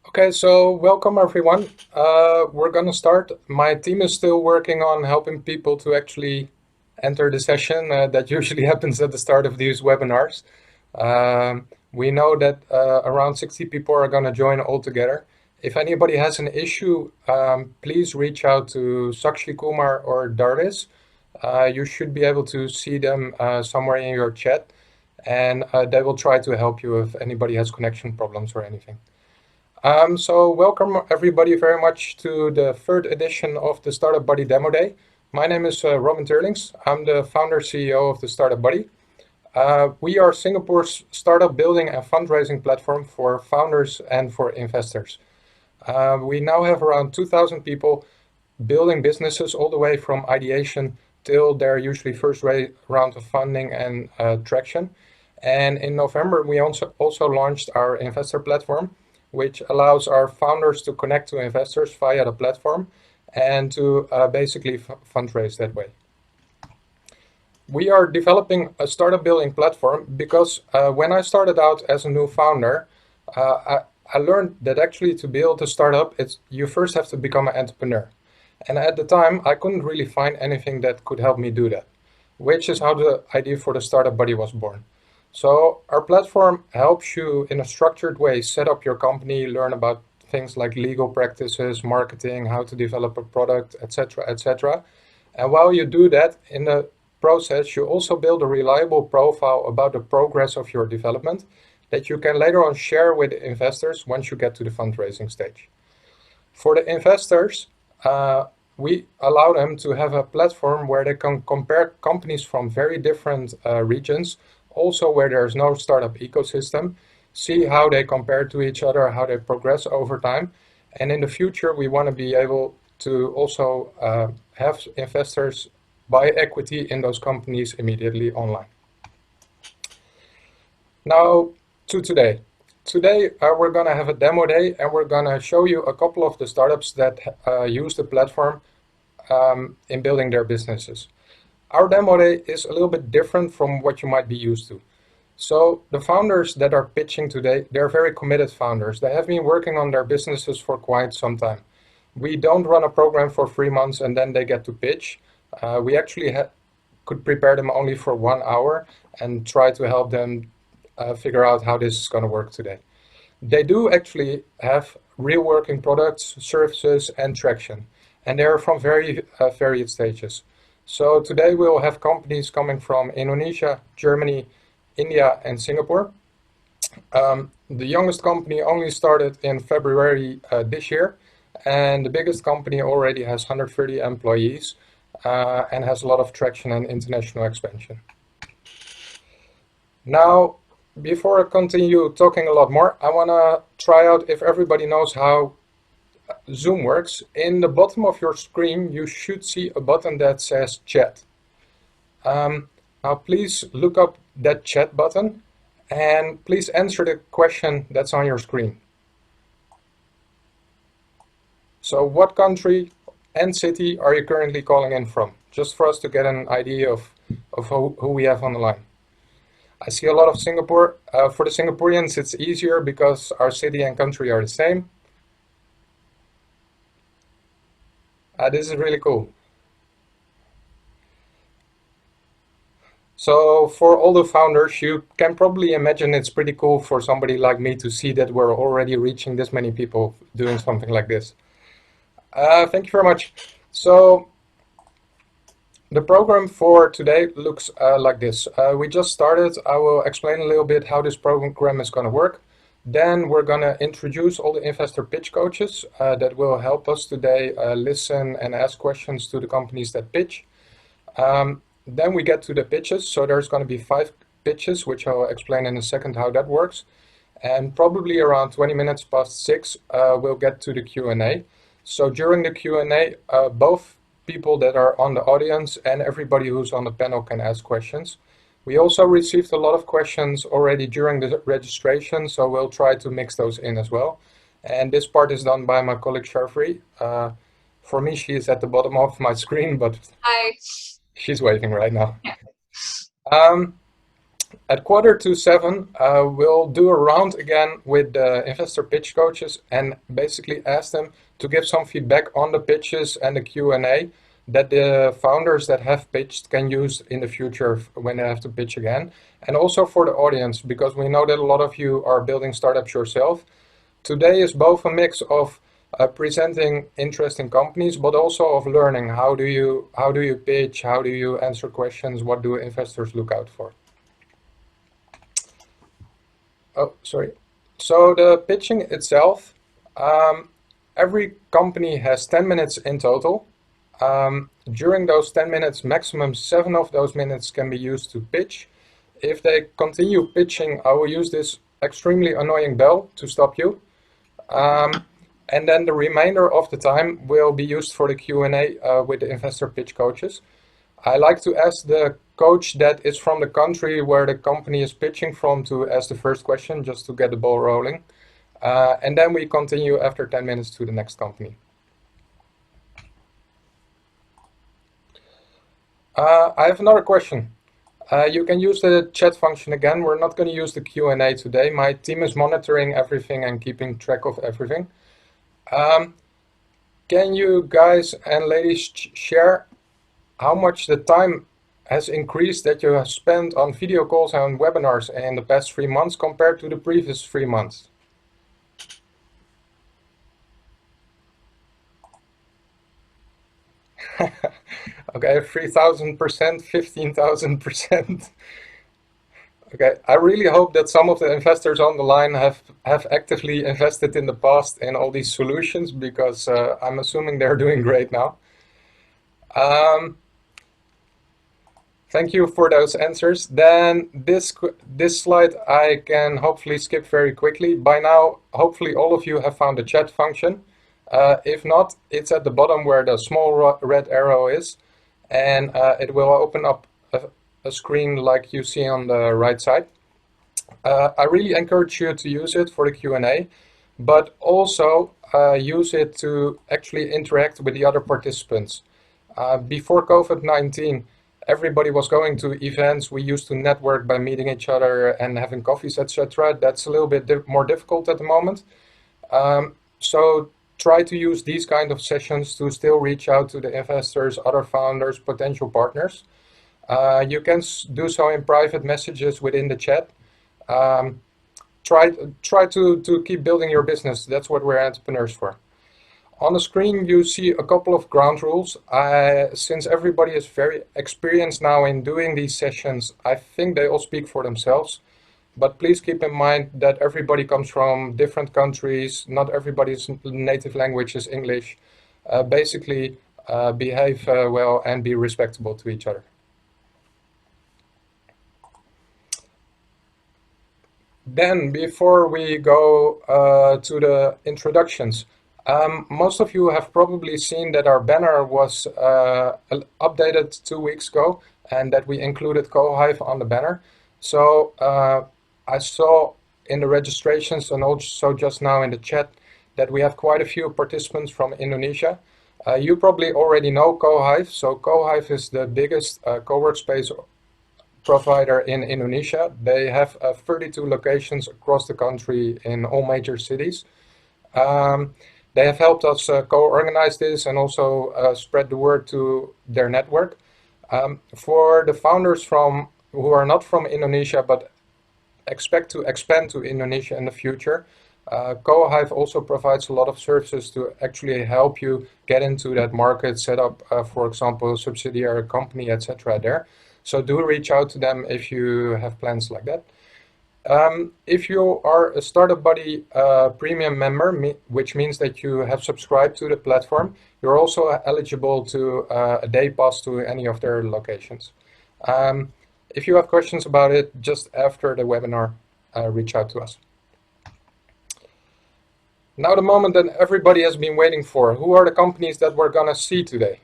Okay, so welcome everyone. We're gonna start. My team is still working on helping people to actually enter the session. That usually happens at the start of these webinars. We know that around 60 people are gonna join all together. If anybody has an issue, please reach out to Sakshi Kumar or Darvis. You should be able to see them somewhere in your chat, and they will try to help you if anybody has connection problems or anything. So welcome everybody very much to the third edition of the Startup Buddy Demo Day. My name is Robin Turlings. I'm the founder CEO of the Startup Buddy. We are Singapore's startup building and fundraising platform for founders and for investors. We now have around 2,000 people building businesses all the way from ideation till their usually first round of funding and traction. And in November, we also launched our investor platform, which allows our founders to connect to investors via the platform and to basically fundraise that way. We are developing a startup building platform because when I started out as a new founder, I learned that actually to build a startup, you first have to become an entrepreneur. And at the time, I couldn't really find anything that could help me do that, which is how the idea for the Startup Buddy was born. So our platform helps you in a structured way set up your company, learn about things like legal practices, marketing, how to develop a product, etc., etc. And while you do that, in the process, you also build a reliable profile about the progress of your development that you can later on share with investors once you get to the fundraising stage. For the investors, we allow them to have a platform where they can compare companies from very different regions, also where there's no startup ecosystem, see how they compare to each other, how they progress over time. And in the future, we want to be able to also have investors buy equity in those companies immediately online. Now to today. Today, we're going to have a demo day, and we're going to show you a couple of the startups that use the platform in building their businesses. Our demo day is a little bit different from what you might be used to. So the founders that are pitching today, they're very committed founders. They have been working on their businesses for quite some time. We don't run a program for 3 months and then they get to pitch. We actually could prepare them only for 1 hour and try to help them figure out how this is going to work today. They do actually have real working products, services, and traction, and they're from very varied stages. So today we'll have companies coming from Indonesia, Germany, India, and Singapore. The youngest company only started in February this year, and the biggest company already has 130 employees and has a lot of traction and international expansion. Now, before I continue talking a lot more, I want to try out if everybody knows how Zoom works. In the bottom of your screen, you should see a button that says chat. Now, please look up that chat button and please answer the question that's on your screen. So what country and city are you currently calling in from? Just for us to get an idea of who we have on the line. I see a lot of Singapore. For the Singaporeans, it's easier because our city and country are the same. This is really cool. So for all the founders, you can probably imagine it's pretty cool for somebody like me to see that we're already reaching this many people doing something like this. Thank you very much. So the program for today looks like this. We just started. I will explain a little bit how this program is going to work. Then we're going to introduce all the investor pitch coaches that will help us today listen and ask questions to the companies that pitch. Then we get to the pitches. So there's going to be 5 pitches, which I'll explain in a second how that works. And probably around 20 minutes past 6, we'll get to the Q&A. So during the Q&A, both people that are on the audience and everybody who's on the panel can ask questions. We also received a lot of questions already during the registration, so we'll try to mix those in as well. And this part is done by my colleague Sharfri. For me, she is at the bottom of my screen, but Hi. she's waving right now. At 6:45, we'll do a round again with the investor pitch coaches and basically ask them to give some feedback on the pitches and the Q&A that the founders that have pitched can use in the future when they have to pitch again. And also for the audience, because we know that a lot of you are building startups yourself. Today is both a mix of presenting interesting companies, but also of learning how do you pitch, how do you answer questions, what do investors look out for. Oh, sorry. So the pitching itself, every company has 10 minutes in total. During those 10 minutes, maximum 7 of those minutes can be used to pitch. If they continue pitching, I will use this extremely annoying bell to stop you. And then the remainder of the time will be used for the Q&A with the investor pitch coaches. I like to ask the coach that is from the country where the company is pitching from to ask the first question, just to get the ball rolling. And then we continue after 10 minutes to the next company. I have another question. You can use the chat function again. We're not going to use the Q&A today. My team is monitoring everything and keeping track of everything. Can you guys and ladies share how much the time has increased that you have spent on video calls and webinars in the past 3 months compared to the previous 3 months? Okay, 3,000%, 15,000%. Okay, I really hope that some of the investors on the line have actively invested in the past in all these solutions, because I'm assuming they're doing great now. Thank you for those answers. Then this slide I can hopefully skip very quickly. By now, hopefully all of you have found the chat function. If not, it's at the bottom where the small red arrow is, and it will open up a screen like you see on the right side. I really encourage you to use it for the Q&A, but also use it to actually interact with the other participants. Before COVID-19, everybody was going to events. We used to network by meeting each other and having coffees, etc. That's a little bit more difficult at the moment. So try to use these kind of sessions to still reach out to the investors, other founders, potential partners. You can do so in private messages within the chat. Try to keep building your business. That's what we're entrepreneurs for. On the screen, you see a couple of ground rules. Since everybody is very experienced now in doing these sessions, I think they all speak for themselves. But please keep in mind that everybody comes from different countries. Not everybody's native language is English. Basically, behave well and be respectable to each other. Then, before we go to the introductions, most of you have probably seen that our banner was updated 2 weeks ago, and that we included GoHive on the banner. So I saw in the registrations and also just now in the chat that we have quite a few participants from Indonesia. You probably already know GoHive. So GoHive is the biggest co-workspace provider in Indonesia. They have 32 locations across the country in all major cities. They have helped us co-organize this and also spread the word to their network. For the founders who are not from Indonesia but expect to expand to Indonesia in the future, GoHive also provides a lot of services to actually help you get into that market, set up, for example, a subsidiary company, etc. there. So do reach out to them if you have plans like that. If you are a Startup Buddy premium member, which means that you have subscribed to the platform, you're also eligible to a day pass to any of their locations. If you have questions about it, just after the webinar, reach out to us. Now the moment that everybody has been waiting for. Who are the companies that we're gonna see today?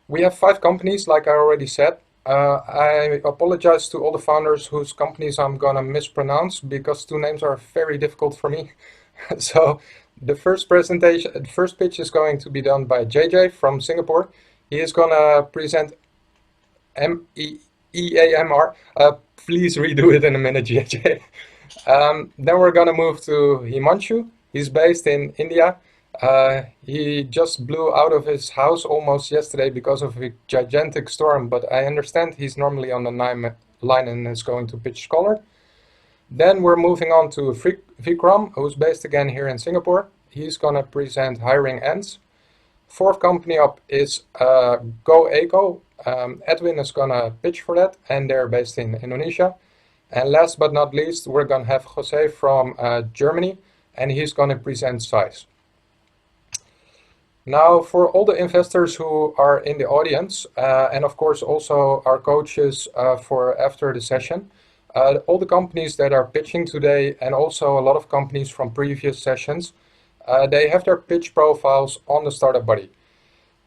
We have 5 companies, like I already said. I apologize to all the founders whose companies I'm gonna mispronounce, because 2 names are very difficult for me. So the first pitch is going to be done by JJ from Singapore. He is gonna present EAMR. Please redo it in a minute, JJ. Then we're gonna move to Himanshu. He's based in India. He just blew out of his house almost yesterday because of a gigantic storm, but I understand he's normally on the line and is going to pitch Scholr. Then we're moving on to Vikram, who's based again here in Singapore. He's gonna present hiring Antz. Fourth company up is GoEco. Edwin is gonna pitch for that, and they're based in Indonesia. And last but not least, we're gonna have Jose from Germany, and he's gonna present SEIS. Now, for all the investors who are in the audience, and of course also our coaches for after the session, all the companies that are pitching today, and also a lot of companies from previous sessions, they have their pitch profiles on the Startup Buddy.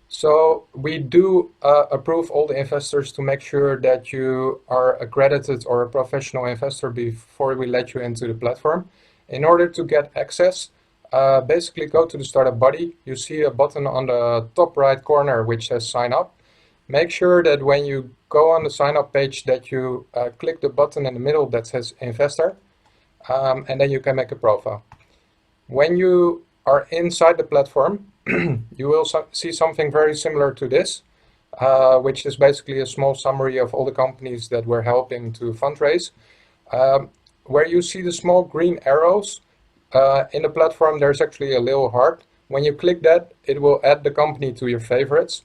So we do approve all the investors to make sure that you are accredited or a professional investor before we let you into the platform. In order to get access, basically go to the Startup Buddy. You see a button on the top right corner which says sign up. Make sure that when you go on the sign up page that you click the button in the middle that says investor, and then you can make a profile. When you are inside the platform, you will see something very similar to this, which is basically a small summary of all the companies that we're helping to fundraise. Where you see the small green arrows in the platform, there's actually a little heart. When you click that, it will add the company to your favorites.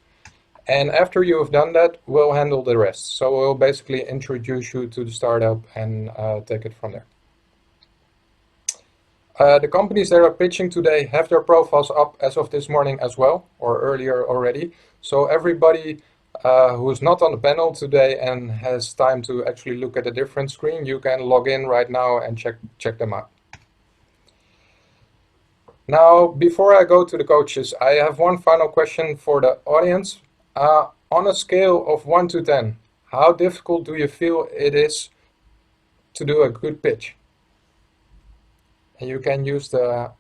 And after you have done that, we'll handle the rest. So we'll basically introduce you to the startup and take it from there. The companies that are pitching today have their profiles up as of this morning as well, or earlier already. So everybody who's not on the panel today and has time to actually look at a different screen, you can log in right now and check them out. Now, before I go to the coaches, I have one final question for the audience. On a scale of 1 to 10, how difficult do you feel it is to do a good pitch? And you can use the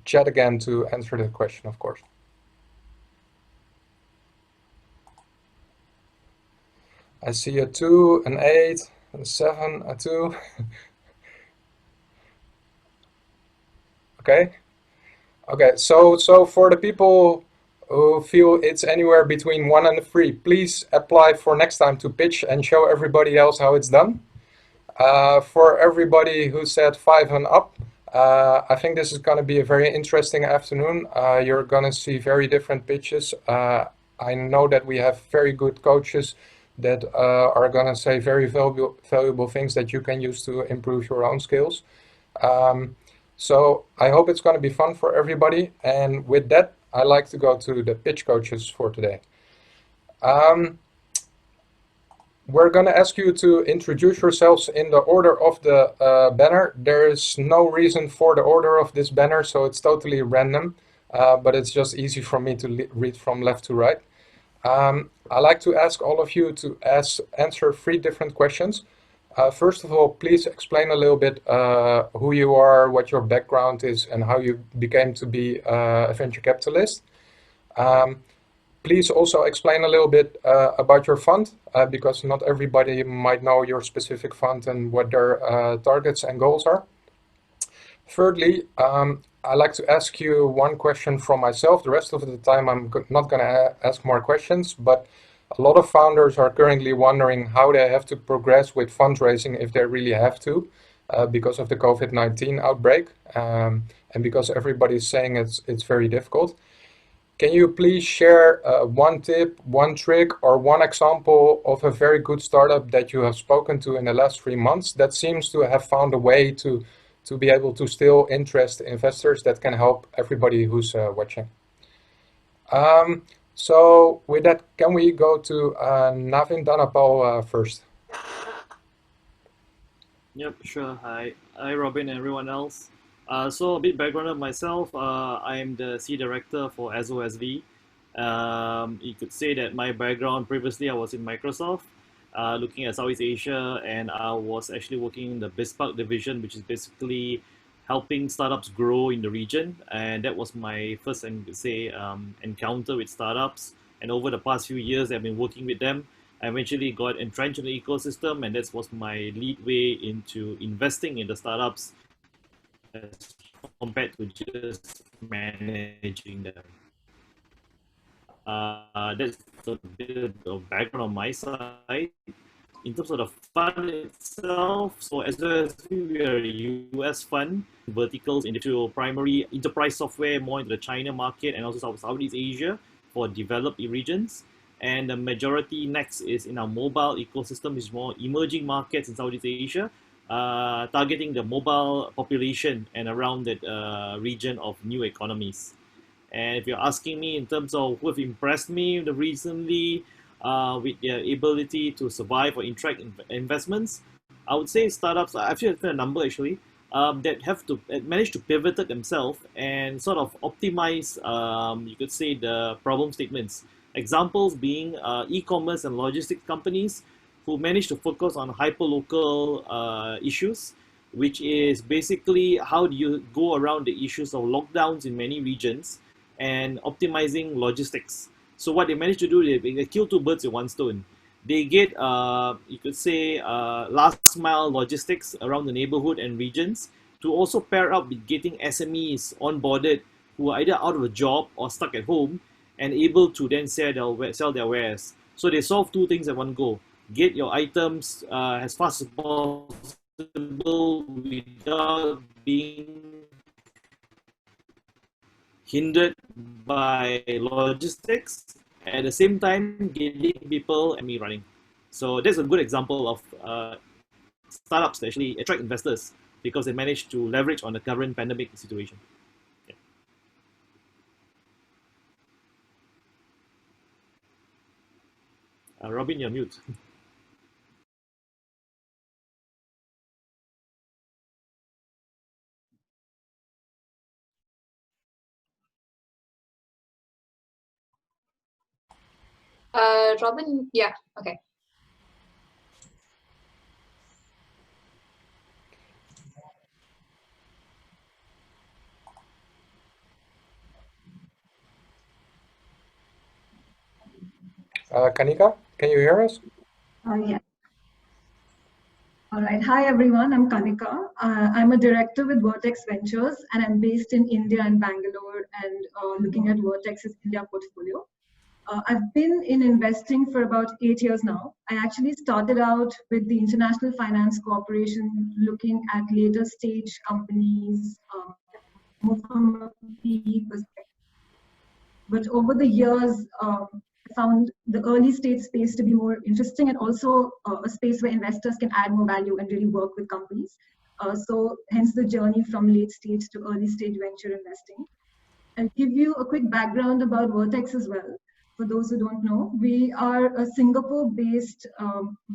chat again to answer the question, of course. I see a 2, an 8, a 7, a 2. Okay. Okay, so for the people who feel it's anywhere between 1 and a 3, please apply for next time to pitch and show everybody else how it's done. For everybody who said 5 and up, I think this is going to be a very interesting afternoon. You're going to see very different pitches. I know that we have very good coaches that are going to say very valuable things that you can use to improve your own skills. So I hope it's going to be fun for everybody. And with that, I like to go to the pitch coaches for today. We're going to ask you to introduce yourselves in the order of the banner. There is no reason for the order of this banner, so it's totally random, but it's just easy for me to read from left to right. I like to ask all of you to answer 3 different questions. First of all, please explain a little bit who you are, what your background is, and how you became to be a venture capitalist. Please also explain a little bit about your fund, because not everybody might know your specific fund and what their targets and goals are. Thirdly, I like to ask you one question from myself. The rest of the time, I'm not going to ask more questions, but a lot of founders are currently wondering how they have to progress with fundraising if they really have to, because of the COVID-19 outbreak, and because everybody's saying it's very difficult. Can you please share one tip, one trick, or one example of a very good startup that you have spoken to in the last 3 months that seems to have found a way to be able to still interest investors that can help everybody who's watching? So with that, can we go to Navin Danapal first? Yep, sure. Hi, Robin, and everyone else. So a bit background of myself. I am the C director for SOSV. You could say that my background previously I was in Microsoft, looking at Southeast Asia, and I was actually working in the BizPark division, which is basically helping startups grow in the region. And that was my first, encounter with startups. And over the past few years, I've been working with them I eventually got entrenched in the ecosystem, and that was my lead way into investing in the startups as compared to just managing them. That's a bit of background on my side. In terms of the fund itself, so as well as we are a US fund, verticals into primary enterprise software, more into the China market and also Southeast Asia for developed regions. And the majority next is in our mobile ecosystem, is more emerging markets in Southeast Asia, targeting the mobile population and around that region of new economies. And if you're asking me in terms of who have impressed me recently with their ability to survive or interact investments, I would say startups. I've a number actually that have to manage to pivot themselves and sort of optimize. You could say the problem statements. Examples being e-commerce and logistics companies who manage to focus on hyperlocal issues, which is basically how do you go around the issues of lockdowns in many regions and optimizing logistics. So what they managed to do, they kill two birds with one stone. They get, you could say, last mile logistics around the neighborhood and regions to also pair up with getting SMEs onboarded who are either out of a job or stuck at home and able to then sell their wares. So they solve two things at one go. Get your items as fast as possible without being hindered by logistics, at the same time getting people and me running. So that's a good example of startups that actually attract investors because they manage to leverage on the current pandemic situation. Yeah. Robin, you're mute. Robin, yeah, okay. Kanika, can you hear us? Yeah. All right. Hi, everyone. I'm Kanika. I'm a director with Vertex Ventures, and I'm based in India and Bangalore and looking at Vertex's India portfolio. I've been in investing for about 8 years now. I actually started out with the International Finance Corporation looking at later stage companies, more from a PE perspective. But over the years, I found the early stage space to be more interesting and also a space where investors can add more value and really work with companies. So hence the journey from late stage to early stage venture investing. I'll give you a quick background about Vertex as well. For those who don't know, we are a Singapore-based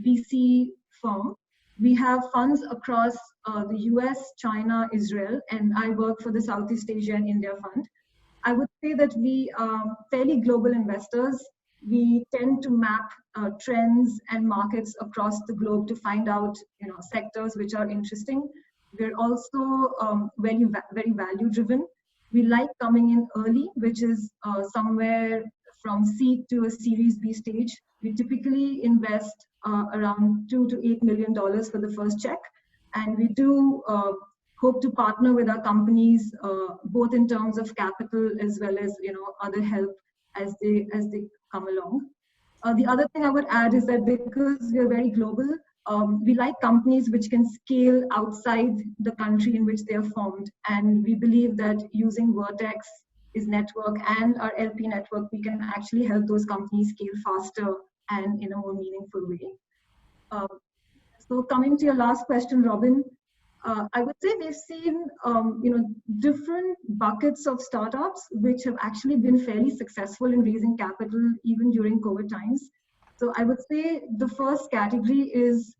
VC firm. We have funds across the US, China, Israel, and I work for the Southeast Asia and India Fund. I would say that we are fairly global investors. We tend to map trends and markets across the globe to find out, sectors which are interesting. We're also very value driven. We like coming in early, which is somewhere from seed to a Series B stage. We typically invest around $2 to $8 million for the first check, and we do hope to partner with our companies both in terms of capital as well as other help as they come along. The other thing I would add is that because we are very global, we like companies which can scale outside the country in which they are formed, and we believe that using Vertex, is network and our LP network, we can actually help those companies scale faster and in a more meaningful way. So coming to your last question, Robin, I would say we've seen different buckets of startups which have actually been fairly successful in raising capital even during COVID times. So I would say the first category is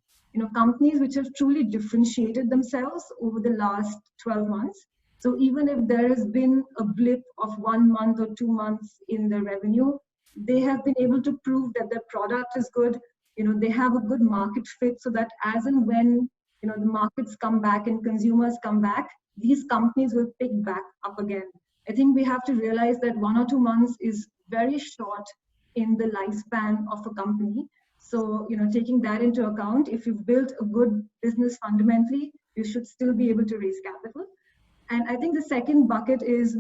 companies which have truly differentiated themselves over the last 12 months. So even if there has been a blip of 1 month or 2 months in the revenue, they have been able to prove that their product is good. They have a good market fit, so that as and when the markets come back and consumers come back, these companies will pick back up again. I think we have to realize that 1 or 2 months is very short in the lifespan of a company. So, taking that into account, if you've built a good business fundamentally, you should still be able to raise capital. And I think the second bucket is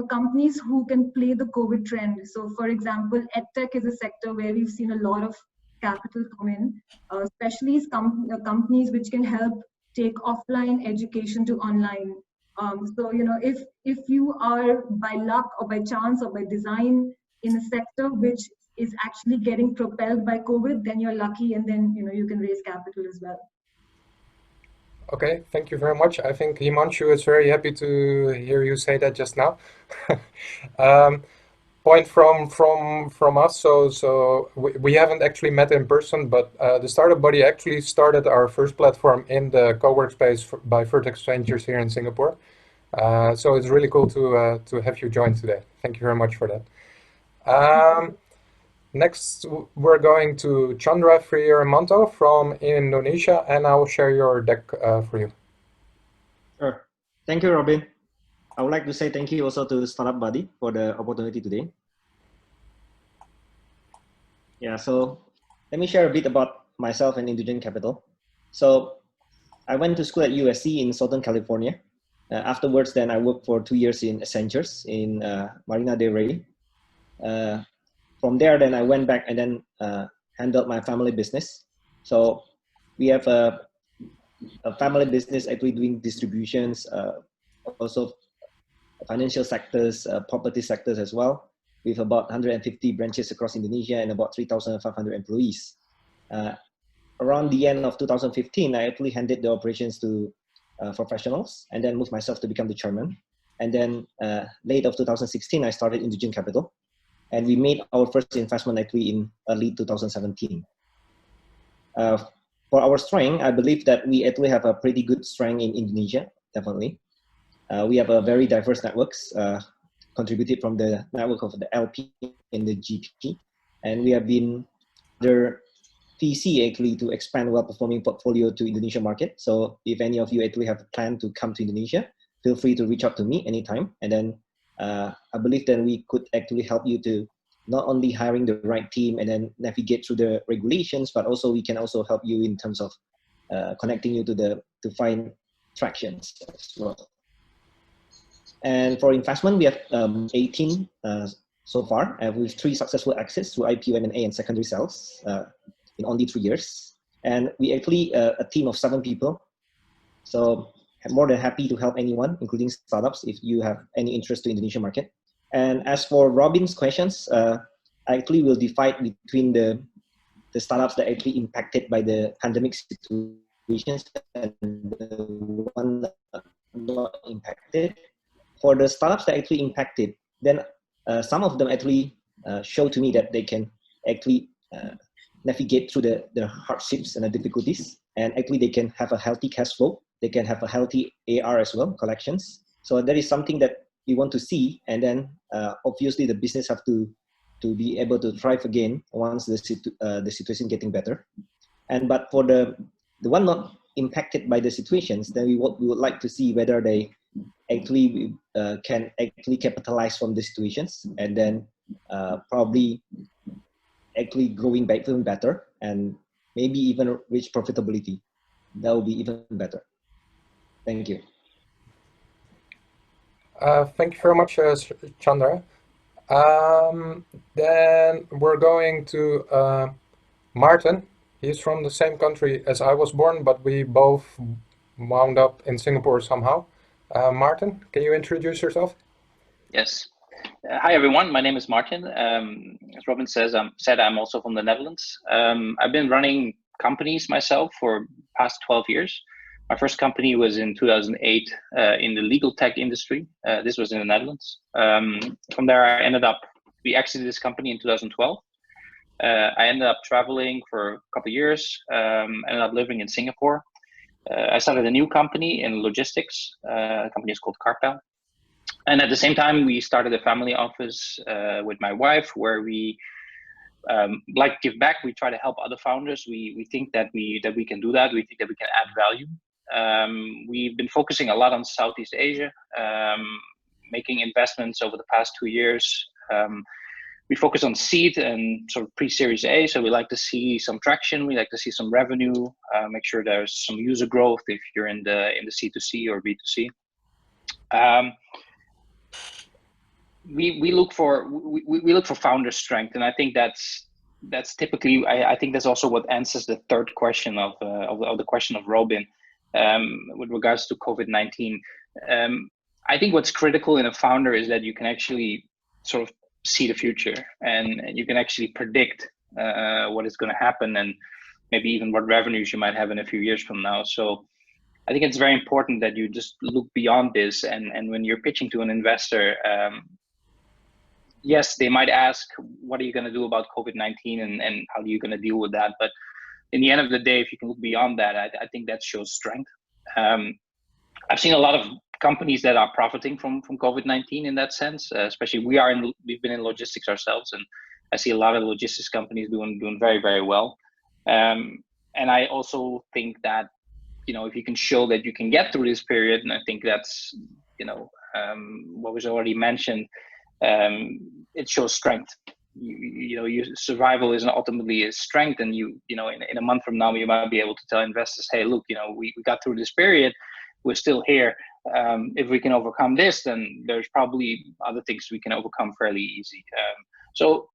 companies who can play the COVID trend. So, for example, EdTech is a sector where we've seen a lot of capital come in, especially companies which can help take offline education to online. So, if you are by luck or by chance or by design in a sector which is actually getting propelled by COVID, then you're lucky, and then you can raise capital as well. Okay, thank you very much. I think Himanshu is very happy to hear you say that just now. Point from us. So we haven't actually met in person, but the Startup Buddy actually started our first platform in the co-work space by Vertex Ventures here in Singapore. So it's really cool to have you join today. Thank you very much for that. Next, we're going to Chandra Firmanto from Indonesia, and I will share your deck for you. Sure. Thank you, Robin. I would like to say thank you also to Startup Buddy for the opportunity today. Yeah, so let me share a bit about myself and IndoGen Capital. So I went to school at USC in Southern California. Afterwards, then I worked for 2 years in Accenture in Marina Del Rey. From there, then I went back and then handled my family business. So we have a family business actually doing distributions, also financial sectors, property sectors as well, with about 150 branches across Indonesia and about 3,500 employees. Around the end of 2015, I actually handed the operations to professionals and then moved myself to become the chairman. And then late of 2016, I started IndoGen Capital. And we made our first investment actually in early 2017. For our strength, I believe that we actually have a pretty good strength in Indonesia, definitely. We have a very diverse networks contributed from the network of the LP and the GP. And we have been the VC actually to expand well-performing portfolio to Indonesia market. So if any of you actually have a plan to come to Indonesia, feel free to reach out to me anytime. And then I believe that we could actually help you to not only hiring the right team and then navigate through the regulations, but also we can also help you in terms of connecting you to find tractions as well. And for investment, we have 18 so far, with 3 successful exits through IPO, M&A, and secondary sales in only 3 years. And we actually a team of 7 people. So I'm more than happy to help anyone, including startups, if you have any interest to Indonesian market. And as for Robin's questions, I actually will divide between the startups that are actually impacted by the pandemic situations and the one that are not impacted. For the startups that are actually impacted, then some of them actually show to me that they can actually navigate through the hardships and the difficulties, and actually they can have a healthy cash flow. They can have a healthy AR as well, collections. So that is something that we want to see, and then obviously the business have to be able to thrive again once the situation getting better. But for the one not impacted by the situations, then we would like to see whether they actually can actually capitalize from the situations, and then probably actually growing back even better, and maybe even reach profitability. That will be even better. Thank you. Thank you very much, Chandra. Then we're going to Maarten. He's from the same country as I was born, but we both wound up in Singapore somehow. Maarten, can you introduce yourself? Yes. Hi, everyone. My name is Maarten. As Robin said, I'm also from the Netherlands. I've been running companies myself for past 12 years. My first company was in 2008 in the legal tech industry. This was in the Netherlands. From there, we exited this company in 2012. I ended up traveling for a couple of years, ended up living in Singapore. I started a new company in logistics. The company is called Carpel. And at the same time, we started a family office with my wife, where we like to give back. We try to help other founders. We think that we can do that. We think that we can add value. We've been focusing a lot on Southeast Asia, making investments over the past 2 years. we focus on seed and sort of pre-series A. So we like to see some traction. We like to see some revenue, make sure there's some user growth if you're in the C2C or B2C. We look for founder strength, and I think that's typically, I think that's also what answers the third question of the question of Robin with regards to COVID-19. I think what's critical in a founder is that you can actually sort of see the future, and you can actually predict what is going to happen, and maybe even what revenues you might have in a few years from now. So I think it's very important that you just look beyond this, and when you're pitching to an investor, yes, they might ask, what are you going to do about COVID-19 and how are you going to deal with that? But in the end of the day, if you can look beyond that, I think that shows strength. I've seen a lot of companies that are profiting from COVID-19 in that sense, especially we've been in logistics ourselves, and I see a lot of logistics companies doing very, very well. And I also think that, if you can show that you can get through this period, and I think that's, what was already mentioned, it shows strength. Your survival is ultimately a strength, and in a month from now, you might be able to tell investors, hey, look, we got through this period, we're still here. If we can overcome this, then there's probably other things we can overcome fairly easy. So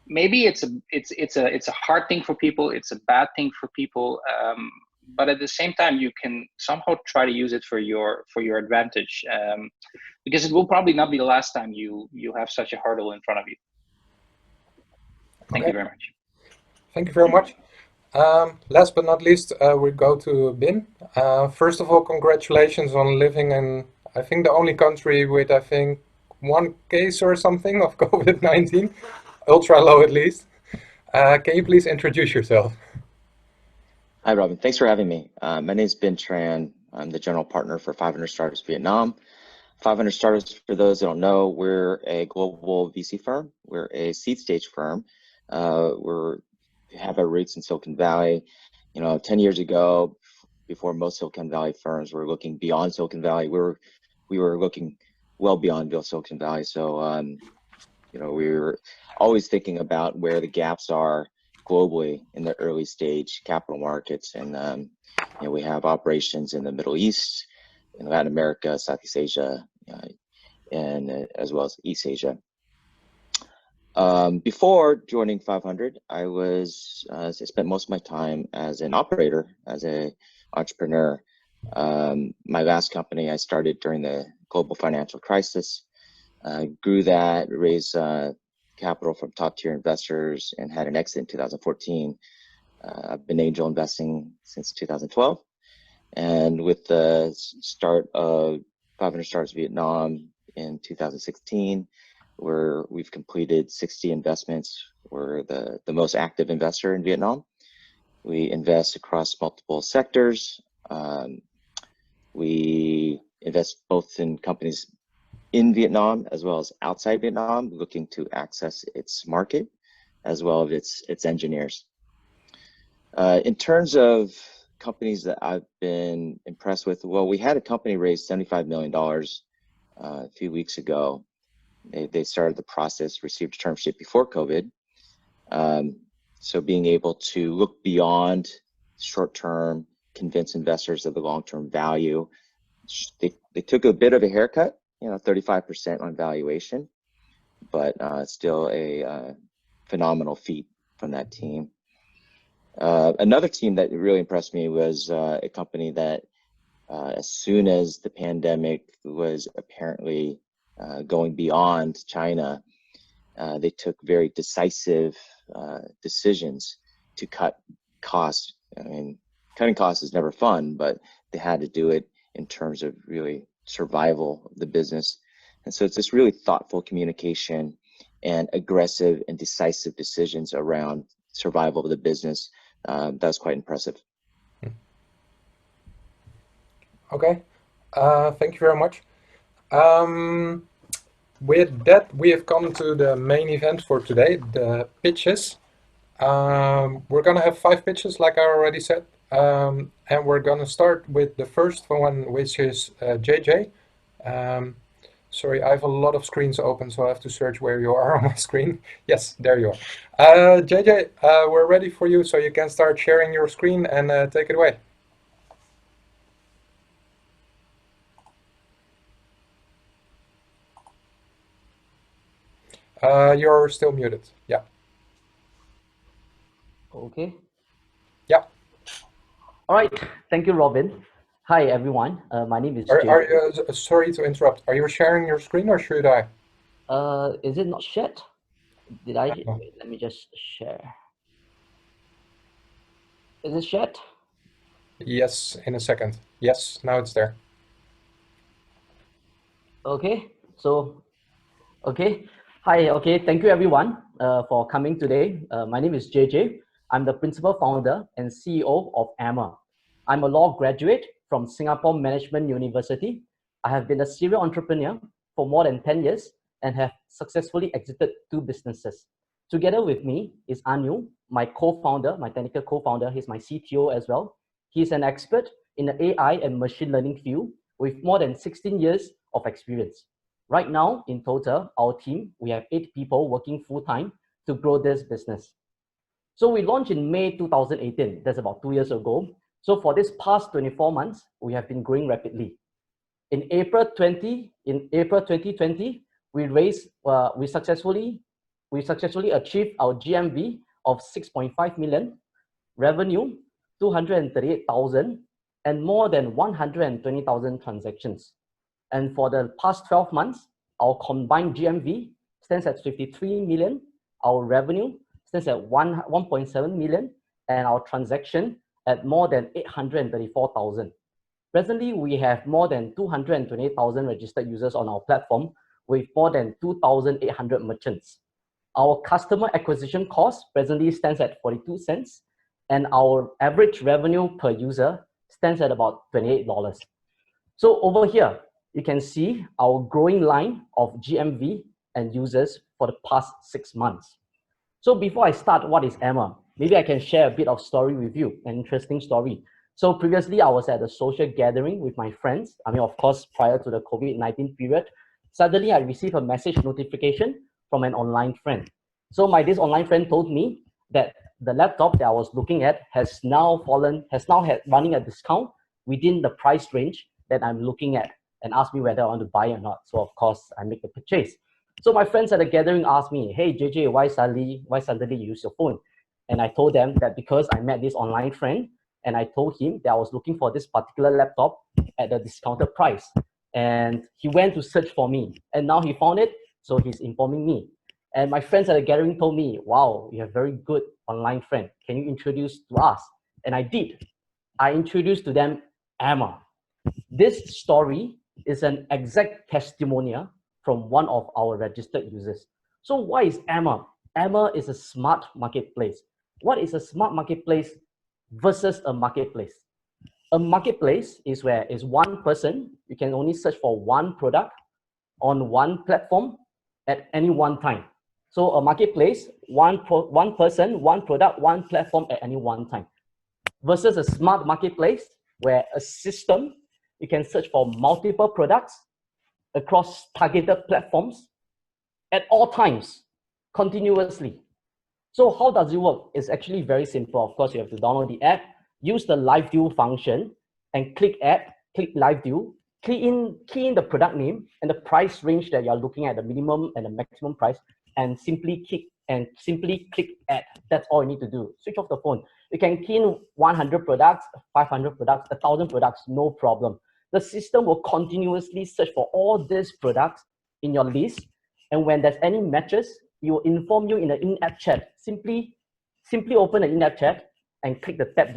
maybe it's a hard thing for people, it's a bad thing for people, but at the same time, you can somehow try to use it for your advantage, because it will probably not be the last time you have such a hurdle in front of you. Thank you very much. Thank you very much. Last but not least, we go to Binh. First of all, congratulations on living in, I think, the only country with, I think, 1 case or something of COVID-19, ultra low at least. Can you please introduce yourself? Hi, Robin. Thanks for having me. My name is Binh Tran. I'm the general partner for 500 Startups Vietnam. 500 Startups, for those that don't know, we're a global VC firm. We're a seed stage firm. We have our roots in Silicon Valley. 10 years ago, before most Silicon Valley firms were looking beyond Silicon Valley, we were looking well beyond Silicon Valley. So, we were always thinking about where the gaps are globally in the early stage capital markets. And, we have operations in the Middle East, in Latin America, Southeast Asia, and as well as East Asia. Before joining 500, I spent most of my time as an operator, as an entrepreneur. My last company I started during the global financial crisis, grew that, raised capital from top tier investors, and had an exit in 2014. I've been angel investing since 2012. And with the start of 500 Startups Vietnam in 2016, we've completed 60 investments. We're the most active investor in Vietnam. We invest across multiple sectors. We invest both in companies in Vietnam as well as outside Vietnam, looking to access its market as well as its engineers. In terms of companies that I've been impressed with, well, we had a company raise $75 million a few weeks ago. They started the process, received a term sheet before COVID. So being able to look beyond short term, convince investors of the long term value. They took a bit of a haircut, 35% on valuation, but still a phenomenal feat from that team. Another team that really impressed me was a company that as soon as the pandemic was apparently going beyond China, they took very decisive decisions to cut costs. I mean, cutting costs is never fun, but they had to do it in terms of really survival of the business. And so it's this really thoughtful communication and aggressive and decisive decisions around survival of the business. That was quite impressive. Okay, thank you very much. With that, we have come to the main event for today, the pitches. We're gonna have 5 pitches, like I already said, and we're gonna start with the first one, which is JJ. Sorry, I have a lot of screens open, so I have to search where you are on my screen. Yes, there you are. JJ, we're ready for you, so you can start sharing your screen and take it away. You're still muted. Yeah. Okay. Yeah. All right. Thank you, Robin. Hi, everyone. My name is Jay. Are you, sorry to interrupt. Are you sharing your screen or should I? Is it not shared? Did I? No. Wait, let me just share. Is it shared? Yes, in a second. Yes, now it's there. Okay. So, okay. Hi. Okay. Thank you, everyone, for coming today. My name is JJ. I'm the principal founder and CEO of EAMR. I'm a law graduate from Singapore Management University. I have been a serial entrepreneur for more than 10 years and have successfully exited 2 businesses. Together with me is Anu, my co-founder, my technical co-founder. He's my CTO as well. He's an expert in the AI and machine learning field with more than 16 years of experience. Right now, in total, our team, we have 8 people working full-time to grow this business. So we launched in May 2018. That's about 2 years ago. So for this past 24 months, we have been growing rapidly. In April 2020, we successfully achieved our GMV of 6.5 million, revenue 238,000, and more than 120,000 transactions. And for the past 12 months, our combined GMV stands at 53 million, our revenue stands at 1.7 million, and our transaction at more than 834,000. Presently, we have more than 228,000 registered users on our platform with more than 2,800 merchants. Our customer acquisition cost presently stands at 42 cents, and our average revenue per user stands at about $28. So over here, you can see our growing line of GMV and users for the past 6 months. So before I start, what is EAMR? Maybe I can share a bit of story with you, an interesting story. So previously, I was at a social gathering with my friends. I mean, of course, prior to the COVID-19 period, suddenly I received a message notification from an online friend. So this online friend told me that the laptop that I was looking at has now running a discount within the price range that I'm looking at, and asked me whether I want to buy or not. So of course, I make the purchase. So my friends at the gathering asked me, "Hey JJ, why suddenly you use your phone?" And I told them that because I met this online friend, and I told him that I was looking for this particular laptop at the discounted price. And he went to search for me, and now he found it, so he's informing me. And my friends at the gathering told me, "Wow, you have a very good online friend. Can you introduce to us?" And I did. I introduced to them EAMR. This story is an exact testimonial from one of our registered users. So why is EAMR? EAMR is a smart marketplace. What is a smart marketplace versus a marketplace? A marketplace is where is one person, you can only search for one product on one platform at any one time. So a marketplace, one person, one product, one platform at any one time. Versus a smart marketplace, where a system, you can search for multiple products across targeted platforms at all times, continuously. So how does it work? It's actually very simple. Of course, you have to download the app, use the live view function, and click app, click live view, key in the product name and the price range that you're looking at, the minimum and the maximum price, and simply click add. That's all you need to do. Switch off the phone. You can key in 100 products, 500 products, 1,000 products, no problem. The system will continuously search for all these products in your list, and when there's any matches, it will inform you in the in-app chat. Simply open the in-app chat and click the tap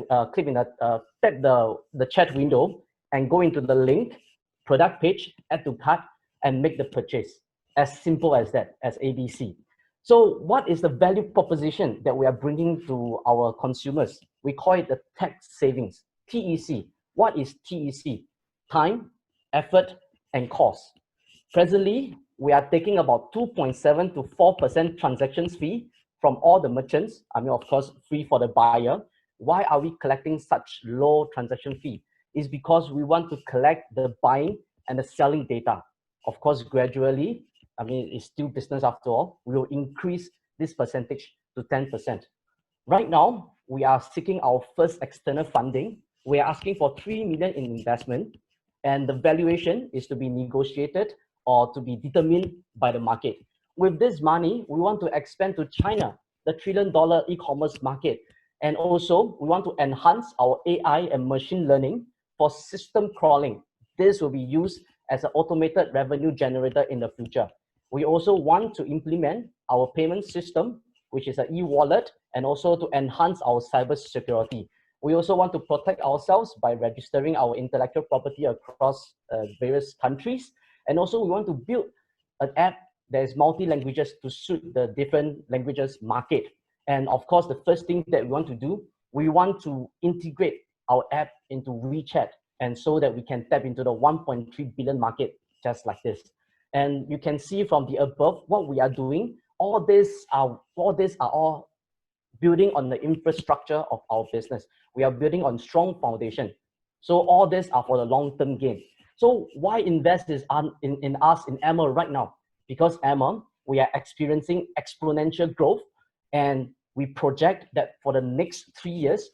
the chat window and go into the link, product page, add to cart, and make the purchase. As simple as that, as ABC. So what is the value proposition that we are bringing to our consumers? We call it the tax savings, TEC. What is TEC? Time, effort, and cost. Presently, we are taking about 2.7 to 4% transactions fee from all the merchants. I mean, of course, free for the buyer. Why are we collecting such low transaction fee? It's because we want to collect the buying and the selling data. of course, gradually, I mean, it's still business after all, we will increase this percentage to 10%. Right now, we are seeking our first external funding. We are asking for 3 million in investment, and the valuation is to be negotiated or to be determined by the market. With this money, we want to expand to China, the $1 trillion e-commerce market. And also, we want to enhance our AI and machine learning for system crawling. This will be used as an automated revenue generator in the future. We also want to implement our payment system, which is an e-wallet, and also to enhance our cyber security. We also want to protect ourselves by registering our intellectual property across various countries. And also we want to build an app that is multi-languages to suit the different languages market. And of course, the first thing that we want to do, we want to integrate our app into WeChat, and so that we can tap into the 1.3 billion market just like this. And you can see from the above what we are doing. All these are all building on the infrastructure of our business. We are building on strong foundation. So all these are for the long-term gain. So why invest in us in EAMR right now? Because EAMR, we are experiencing exponential growth, and we project that for the next 3 years,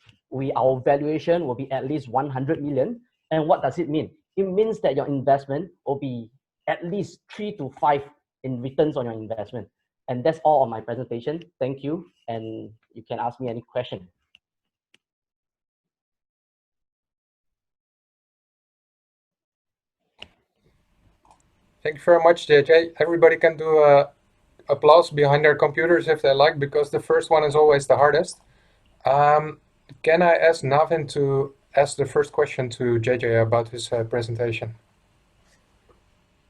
our valuation will be at least 100 million. And what does it mean? It means that your investment will be at least 3 to 5 in returns on your investment. And that's all on my presentation. Thank you. And you can ask me any question. Thank you very much, JJ. Everybody can do applause behind their computers if they like, because the first one is always the hardest. Can I ask Navin to ask the first question to JJ about his presentation?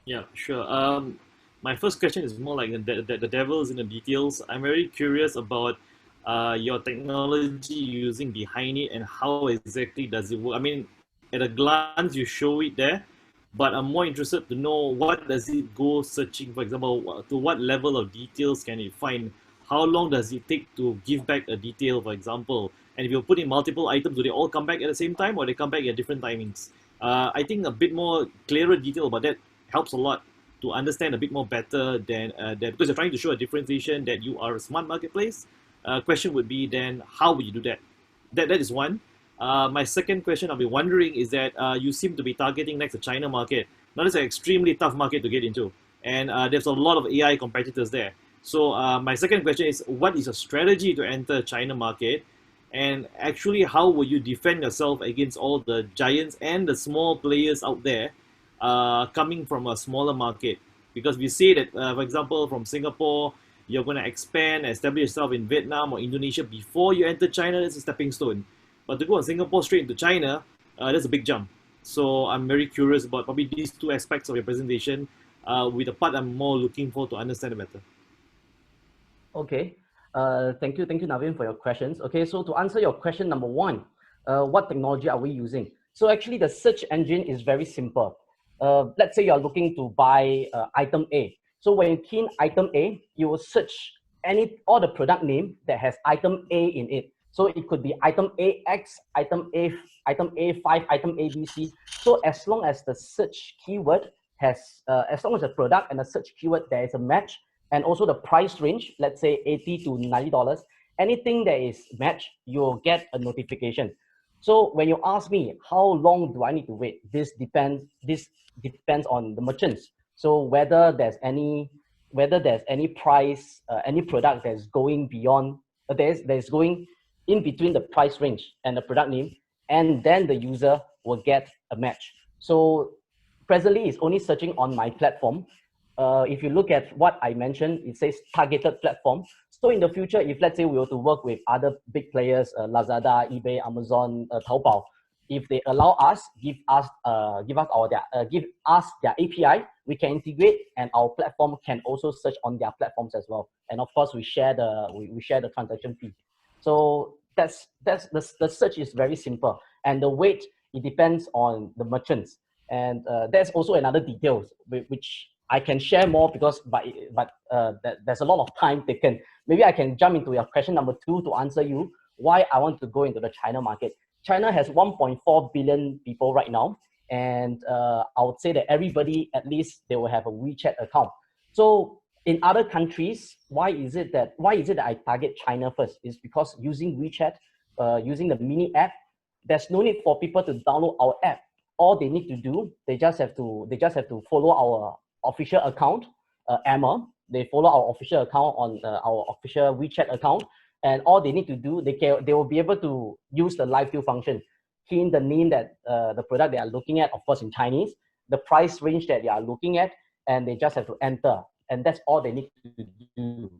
Yeah, sure. My first question is more like the devil is in the details. I'm very curious about your technology using behind it and how exactly does it work. I mean, at a glance, you show it there, but I'm more interested to know what does it go searching, for example, to what level of details can it find? How long does it take to give back a detail, for example? And if you put in multiple items, do they all come back at the same time, or they come back at different timings? I think a bit more clearer detail about that helps a lot to understand a bit more better than that, because you're trying to show a differentiation that you are a smart marketplace. Question would be then, how will you do that? That is one. My second question I'll be wondering is that you seem to be targeting next to China market. Now it's an extremely tough market to get into, and there's a lot of AI competitors there. So my second question is, what is your strategy to enter China market? And actually, how will you defend yourself against all the giants and the small players out there coming from a smaller market? Because we say that, for example, from Singapore, you're going to expand, establish yourself in Vietnam or Indonesia before you enter China. It's a stepping stone. But to go from Singapore straight into China, that's a big jump. So I'm very curious about probably these two aspects of your presentation, with the part I'm more looking for to understand it better. Okay. Thank you, Navin, for your questions. Okay, so to answer your question number one, what technology are we using? So actually, the search engine is very simple. Let's say you are looking to buy item A. So when you key in item A, you will search all the product name that has item A in it. So it could be item AX, item A5, item ABC. So as long as the search keyword has, as long as the product and the search keyword there is a match, and also the price range, let's say $80 to $90, anything that is matched, you'll get a notification. So when you ask me, how long do I need to wait? This depends on the merchants. So whether there's any price, any product that's going beyond, there's going in between the price range and the product name, and then the user will get a match. So presently, it's only searching on my platform. If you look at what I mentioned, it says targeted platform. So in the future, if let's say we were to work with other big players, Lazada, eBay, Amazon, Taobao, if they allow us, give us their API, we can integrate, and our platform can also search on their platforms as well. And of course, we share the transaction fee. So the search is very simple, and the weight, it depends on the merchants. And there's also another details which I can share more, because there's a lot of time taken. Maybe I can jump into your question number 2 to answer you why I want to go into the China market. China has 1.4 billion people right now, and I would say that everybody, at least they will have a WeChat account. So in other countries, why is it that I target China first? Is because using WeChat, using the mini app, there's no need for people to download our app. All they need to do, they just have to follow our official account, EAMR. They follow our official account on our official WeChat account, and all they need to do, they will be able to use the live view function, key in the name that the product they are looking at, of course in Chinese, the price range that they are looking at, and they just have to enter, and that's all they need to do.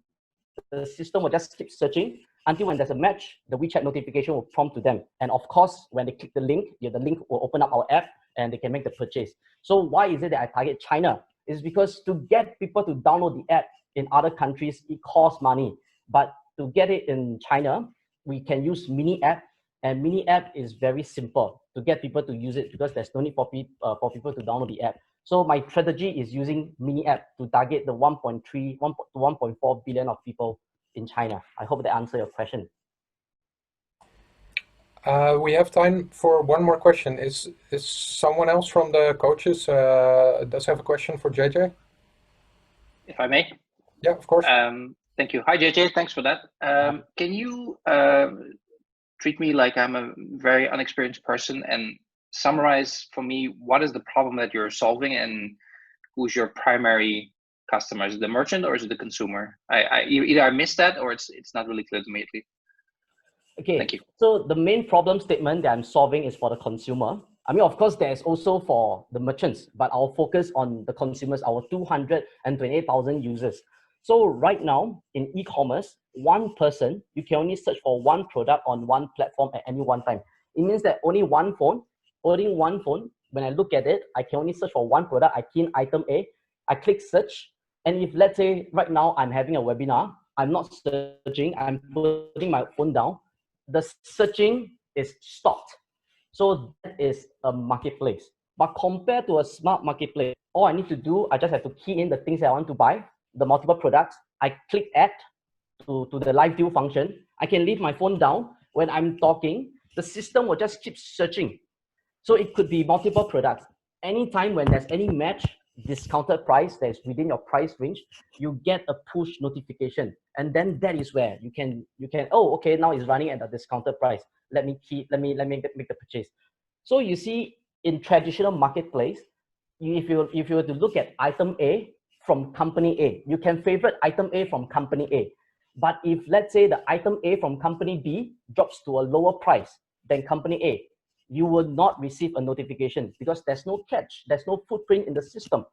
The system will just keep searching until when there's a match, the WeChat notification will prompt to them. And of course, when they click the link will open up our app and they can make the purchase. So why is it that I target China? It's because to get people to download the app in other countries, it costs money. But to get it in China, we can use mini app, and mini app is very simple to get people to use it because there's no need for people to download the app. So my strategy is using mini app to target the 1.3 to 1.4 billion of people in China. I hope that answers your question. We have time for one more question. Is someone else from the coaches does have a question for JJ? If I may? Yeah, of course. Thank you. Hi, JJ. Thanks for that. Can you treat me like I'm a very unexperienced person and summarize for me what is the problem that you're solving and who's your primary customer? Is it the merchant or is it the consumer? Either I missed that or it's not really clear to me. Okay, thank you. So the main problem statement that I'm solving is for the consumer. I mean, of course, there's also for the merchants, but I'll focus on the consumers, our 228,000 users. So right now in e-commerce, one person, you can only search for one product on one platform at any one time. It means that only one phone, when I look at it, I can only search for one product. I key in item A, I click search. And if let's say right now I'm having a webinar, I'm not searching, I'm putting my phone down, the searching is stopped. So that is a marketplace. But compared to a smart marketplace, all I need to do, I just have to key in the things that I want to buy, the multiple products. I click add to the live view function. I can leave my phone down. When I'm talking, the system will just keep searching. So it could be multiple products. Anytime when there's any match, discounted price that's within your price range, you get a push notification. And then that is where you can, oh, okay, now it's running at the discounted price. Let me make the purchase. So you see, in traditional marketplace, if you were to look at item A from company A, you can favorite item A from company A. But if let's say the item A from company B drops to a lower price than company A, you will not receive a notification because there's no catch, there's no footprint in the system.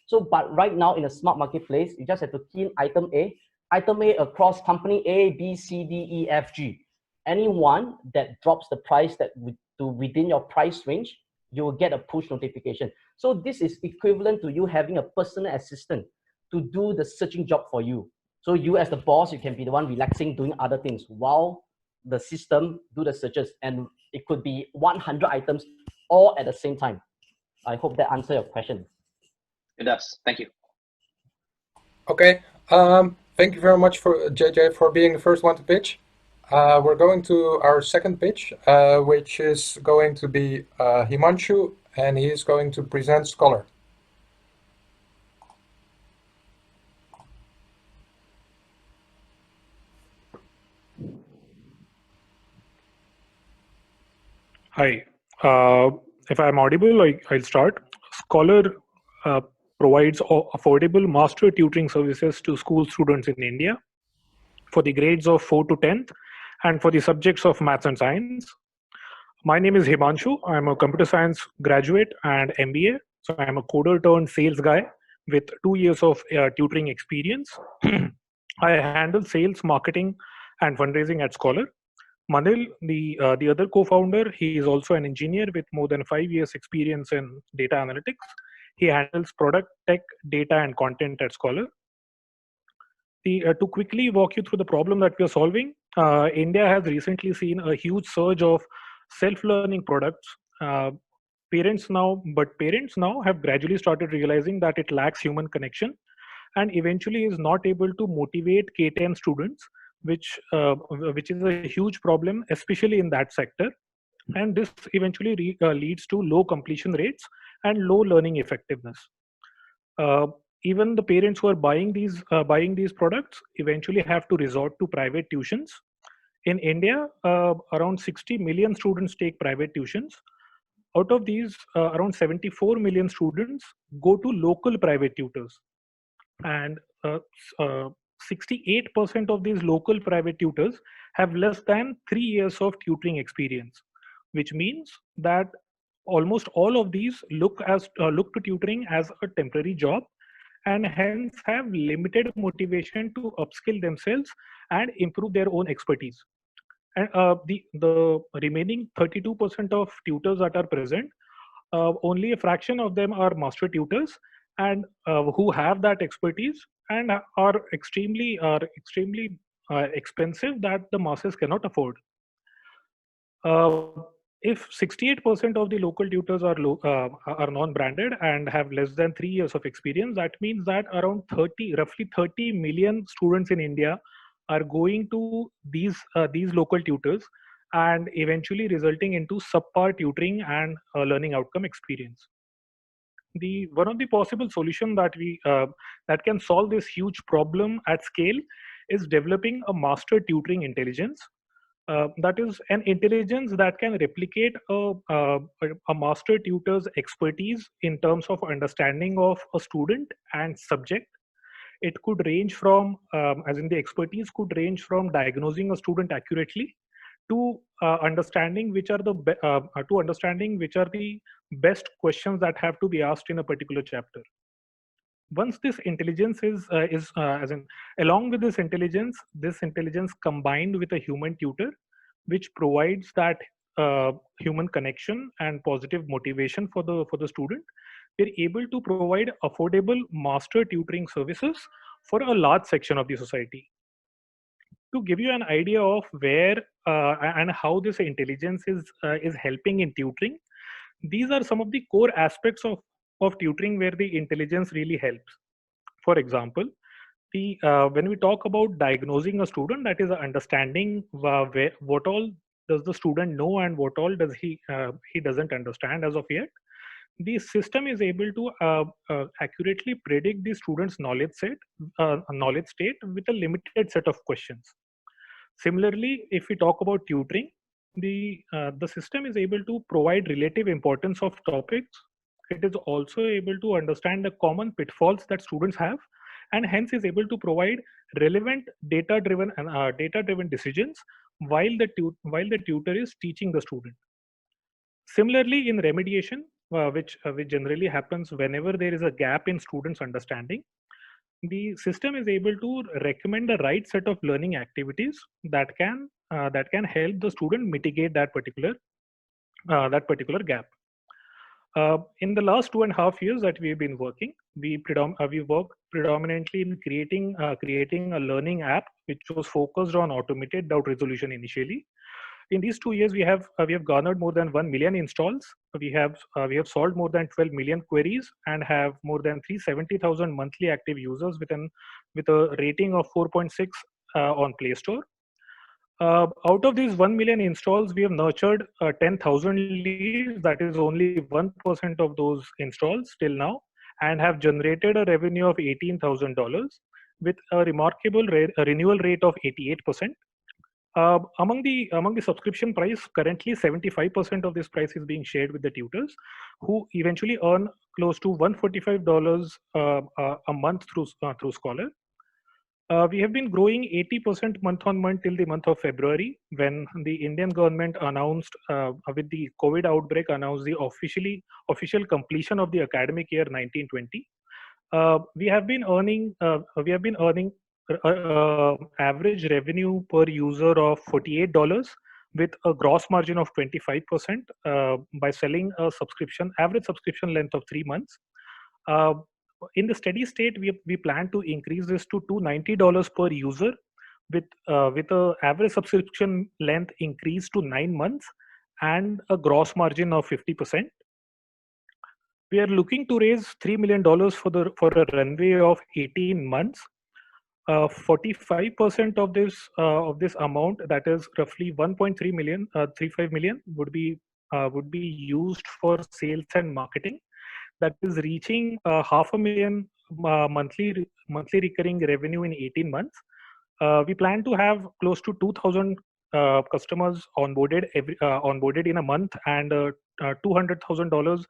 So, but right now in a smart marketplace, you just have to key in item A across company A, B, C, D, E, F, G. Anyone that drops the price to within your price range, you will get a push notification. So this is equivalent to you having a personal assistant to do the searching job for you. So you as the boss, you can be the one relaxing, doing other things while the system do the searches, and it could be 100 items all at the same time. I hope that answers your question. It does. Thank you. Okay. Thank you very much for JJ for being the first one to pitch. We're going to our second pitch, which is going to be Himanshu, and he is going to present Scholr. Hi. If I'm audible, I'll start. Scholr provides affordable master tutoring services to school students in India for the grades of 4 to 10th and for the subjects of maths and science. My name is Himanshu. I'm a computer science graduate and MBA. So I'm a coder turned sales guy with 2 years of tutoring experience. I handle sales, marketing, and fundraising at Scholr. Manil, the other co-founder, he is also an engineer with more than 5 years experience in data analytics. He handles product, tech, data, and content at Scholr. To quickly walk you through the problem that we are solving, India has recently seen a huge surge of self-learning products. Parents now have gradually started realizing that it lacks human connection and eventually is not able to motivate K-10 students, which is a huge problem, especially in that sector. and this eventually leads to low completion rates and low learning effectiveness. Even the parents who are buying these products eventually have to resort to private tuitions. In India, around 60 million students take private tuitions. Out of these, around 74 million students go to local private tutors, and 68% of these local private tutors have less than 3 years of tutoring experience, which means that almost all of these look to tutoring as a temporary job, and hence have limited motivation to upskill themselves and improve their own expertise. And the remaining 32% of tutors that are present, only a fraction of them are master tutors, and who have that expertise and are extremely expensive that the masses cannot afford. If 68% of the local tutors are non-branded and have less than 3 years of experience, that means that around roughly 30 million students in India are going to these local tutors, and eventually resulting into subpar tutoring and learning outcome experience. One of the possible solution that can solve this huge problem at scale is developing a master tutoring intelligence. That is an intelligence that can replicate a master tutor's expertise in terms of understanding of a student and subject. It could range from, as in the expertise could range from diagnosing a student accurately to understanding which are the best questions that have to be asked in a particular chapter. Once this intelligence along with this intelligence combined with a human tutor, which provides that human connection and positive motivation for the student, we're able to provide affordable master tutoring services for a large section of the society. To give you an idea of where and how this intelligence is helping in tutoring, these are some of the core aspects of tutoring where the intelligence really helps. For example, when we talk about diagnosing a student, that is understanding what all does the student know and what all does he doesn't understand as of yet. The system is able to accurately predict the student's knowledge state with a limited set of questions. Similarly, if we talk about tutoring, the system is able to provide relative importance of topics. It is also able to understand the common pitfalls that students have, and hence is able to provide relevant data-driven decisions while the tutor is teaching the student. Similarly, in remediation, which generally happens whenever there is a gap in students' understanding, the system is able to recommend the right set of learning activities that can help the student mitigate that particular gap. In the last 2.5 years that we've been working, we worked predominantly in creating a learning app which was focused on automated doubt resolution initially. In these 2 years, we have garnered more than 1 million installs. We have solved more than 12 million queries and have more than 370,000 monthly active users with a rating of 4.6 on Play Store. Out of these 1 million installs, we have nurtured 10,000 leads. That is only 1% of those installs till now, and have generated a revenue of $18,000 with a remarkable renewal rate of 88%. Among the subscription price, currently 75% of this price is being shared with the tutors, who eventually earn close to $145 a month through Scholr. We have been growing 80% month on month till the month of February, when the Indian government announced, with the COVID outbreak, announced the official completion of the academic year 1920. We have been earning average revenue per user of $48 with a gross margin of 25% by selling a average subscription length of 3 months. In the steady state, we plan to increase this to $290 per user with a average subscription length increase to 9 months and a gross margin of 50%. We are looking to raise $3 million for a runway of 18 months. 45% of this amount, that is roughly 1.3 million, 35 million, would be used for sales and marketing. That is reaching 500,000 monthly recurring revenue in 18 months. We plan to have close to 2,000 customers onboarded in a month, and $200,000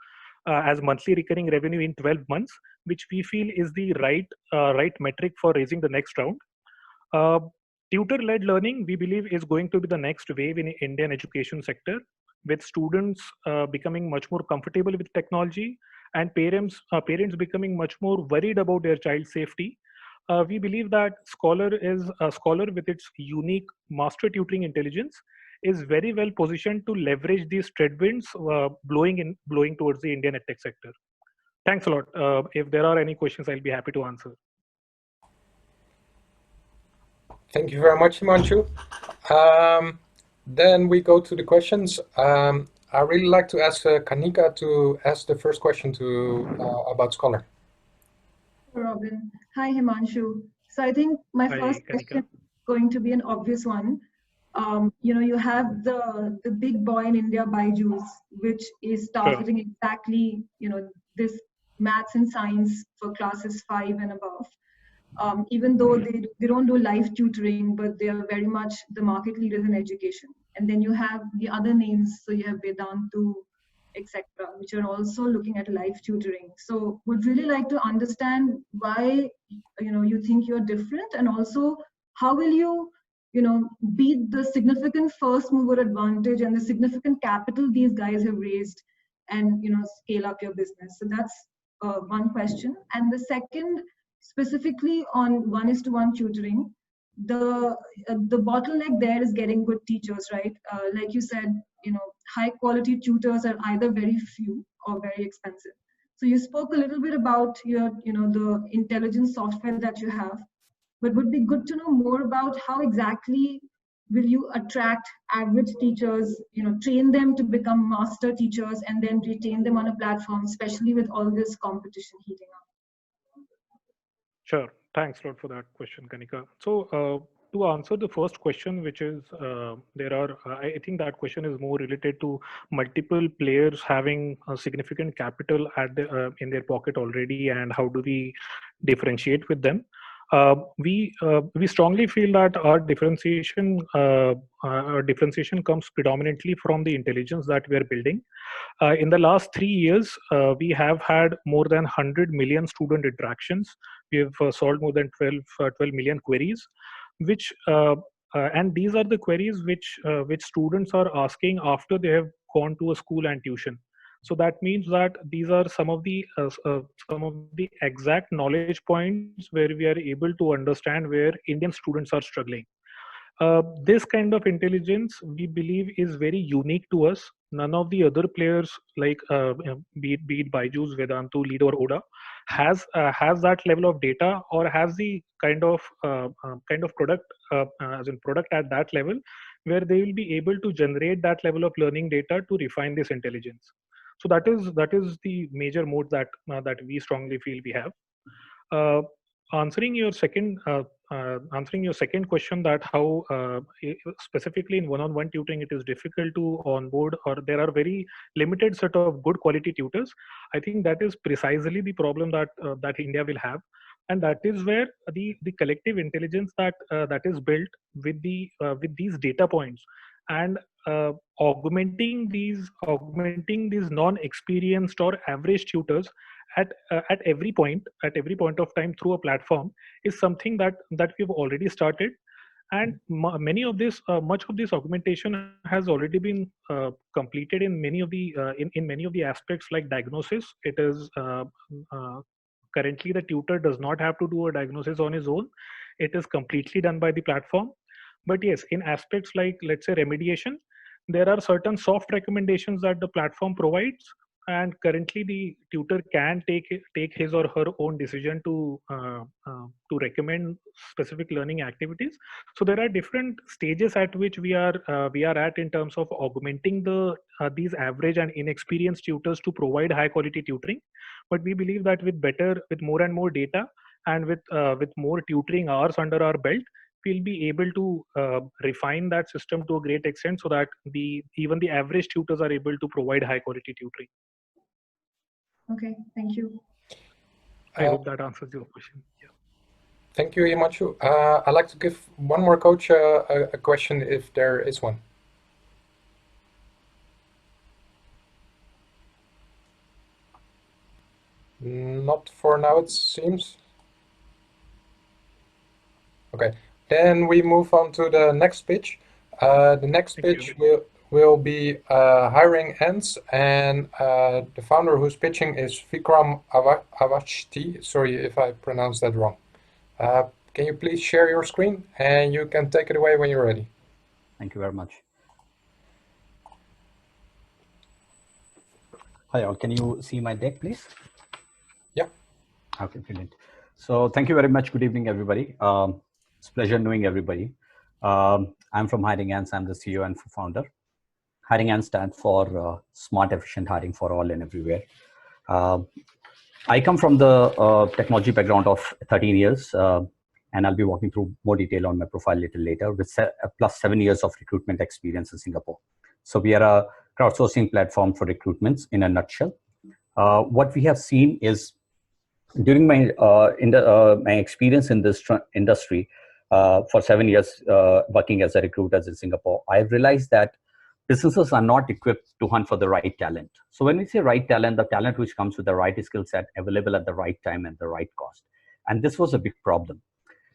as monthly recurring revenue in 12 months, which we feel is the right metric for raising the next round. Tutor-led learning, we believe, is going to be the next wave in the Indian education sector, with students becoming much more comfortable with technology, and parents becoming much more worried about their child's safety. We believe that Scholr, with its unique master tutoring intelligence, is very well positioned to leverage these trade winds blowing towards the Indian edtech sector. Thanks a lot. If there are any questions, I'll be happy to answer. Thank you very much, Himanshu. Then we go to the questions. I really like to ask Kanika to ask the first question about Scholr. Robin. Hi, Himanshu. So I think my first question is going to be an obvious one. You have the big boy in India, Byju's, which is targeting exactly, this maths and science for classes 5 and above. Even though they don't do live tutoring, but they are very much the market leaders in education. And then you have the other names, so you have Vedantu, etc., which are also looking at live tutoring. So would really like to understand why you think you're different, and also how will you beat the significant first mover advantage and the significant capital these guys have raised, and scale up your business. So that's one question. And the second, specifically on 1:1 tutoring, the bottleneck there is getting good teachers, right? Like you said, high quality tutors are either very few or very expensive. So you spoke a little bit about your the intelligence software that you have, but would be good to know more about how exactly will you attract average teachers, train them to become master teachers, and then retain them on a platform, especially with all this competition heating up. Sure. Thanks a lot for that question, Kanika. So to answer the first question, which is I think that question is more related to multiple players having a significant capital in their pocket already, and how do we differentiate with them? We strongly feel that our differentiation comes predominantly from the intelligence that we are building. In the last 3 years, we have had more than 100 million student interactions. We have solved more than 12 million queries, which and these are the queries which students are asking after they have gone to a school and tuition. So that means that these are some of the exact knowledge points where we are able to understand where Indian students are struggling. This kind of intelligence, we believe, is very unique to us. None of the other players, like be it Byju's, Vedantu, Lead, or Oda, has that level of data, or has the kind of product as in product at that level, where they will be able to generate that level of learning data to refine this intelligence. So that is the major mode that we strongly feel we have. Answering your second question, that how specifically in one-on-one tutoring it is difficult to onboard, or there are very limited set of good quality tutors. I think that is precisely the problem that India will have, and that is where the collective intelligence that is built with these data points, and augmenting these non-experienced or average tutors at every point of time through a platform, is something that we've already started. And much of this augmentation has already been completed in many of the aspects, like diagnosis. It is currently the tutor does not have to do a diagnosis on his own. It is completely done by the platform. But yes, in aspects like, let's say, remediation, there are certain soft recommendations that the platform provides, and currently the tutor can take his or her own decision to recommend specific learning activities. So there are different stages at which we are at in terms of augmenting these average and inexperienced tutors to provide high quality tutoring. But we believe that with more and more data, and with more tutoring hours under our belt, we'll be able to refine that system to a great extent, so that even the average tutors are able to provide high quality tutoring. Okay, thank you. I hope that answers your question. Yeah. Thank you, Himanshu. I'd like to give one more coach a question if there is one. Not for now, it seems. Okay, then we move on to the next pitch. The next pitch will be hiring Antz, and the founder who's pitching is Vikram Avashti. Sorry if I pronounced that wrong. Can you please share your screen, and you can take it away when you're ready. Thank you very much. Hi all, can you see my deck, please? Yeah. Okay, brilliant. So thank you very much. Good evening, everybody. It's a pleasure knowing everybody. I'm from Hiring Antz. I'm the CEO and founder. Hiring Antz stands for smart, efficient hiring for all and everywhere. I come from the technology background of 13 years, and I'll be walking through more detail on my profile a little later, with plus 7 years of recruitment experience in Singapore. So we are a crowdsourcing platform for recruitments in a nutshell. What we have seen is, during my my experience in this industry for 7 years working as a recruiter in Singapore, I've realized that businesses are not equipped to hunt for the right talent. So when we say right talent, the talent which comes with the right skill set, available at the right time and the right cost. And this was a big problem.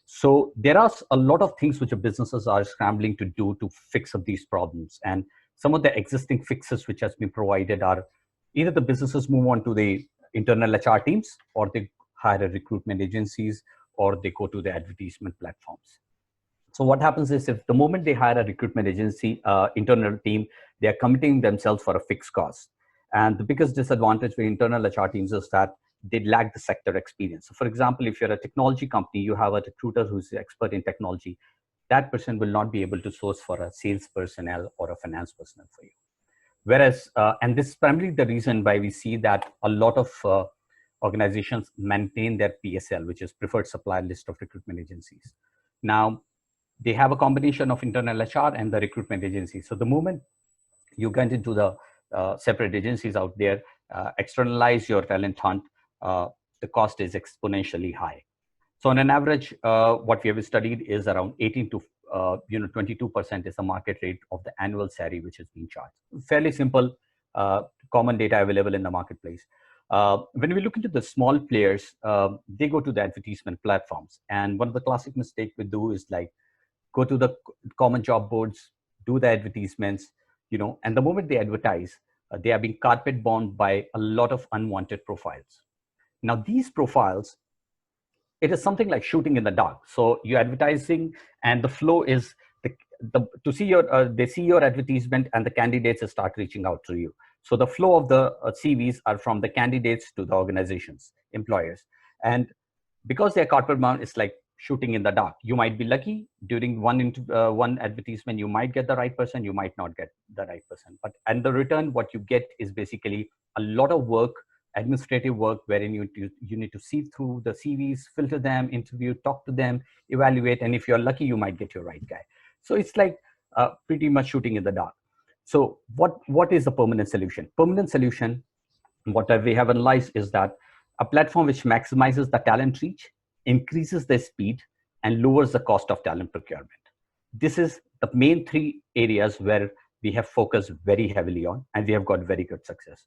So there are a lot of things which businesses are scrambling to do to fix up these problems. And some of the existing fixes which has been provided are either the businesses move on to the internal HR teams, or they hire recruitment agencies, or they go to the advertisement platforms. So what happens is, if the moment they hire a recruitment agency, internal team, they are committing themselves for a fixed cost. And the biggest disadvantage for internal HR teams is that they lack the sector experience. So for example, if you're a technology company, you have a recruiter who's an expert in technology, that person will not be able to source for a sales personnel or a finance personnel for you. Whereas, and this is primarily the reason why we see that a lot of organizations maintain their PSL, which is preferred supplier list of recruitment agencies. Now, they have a combination of internal HR and the recruitment agency. So the moment you get into the separate agencies out there, externalize your talent hunt, the cost is exponentially high. So on an average, what we have studied is around 18 to 22% is the market rate of the annual salary which is being charged. Fairly simple, common data available in the marketplace. When we look into the small players, they go to the advertisement platforms. And one of the classic mistakes we do is like, go to the common job boards, do the advertisements, and the moment they advertise, they are being carpet bombed by a lot of unwanted profiles. Now, these profiles, it is something like shooting in the dark. So you're advertising, and the flow is to see they see your advertisement, and the candidates start reaching out to you. So the flow of the CVs are from the candidates to the organizations, employers, and because they're carpet bombed, it's like shooting in the dark. You might be lucky during one advertisement, you might get the right person, you might not get the right person. But and the return, what you get is basically a lot of work, administrative work, wherein you need to sift through the CVs, filter them, interview, talk to them, evaluate, and if you're lucky, you might get your right guy. So it's like pretty much shooting in the dark. So what is the permanent solution? Permanent solution, what we have analyzed is that a platform which maximizes the talent reach, increases the speed, and lowers the cost of talent procurement. This is the main 3 areas where we have focused very heavily on, and we have got very good success.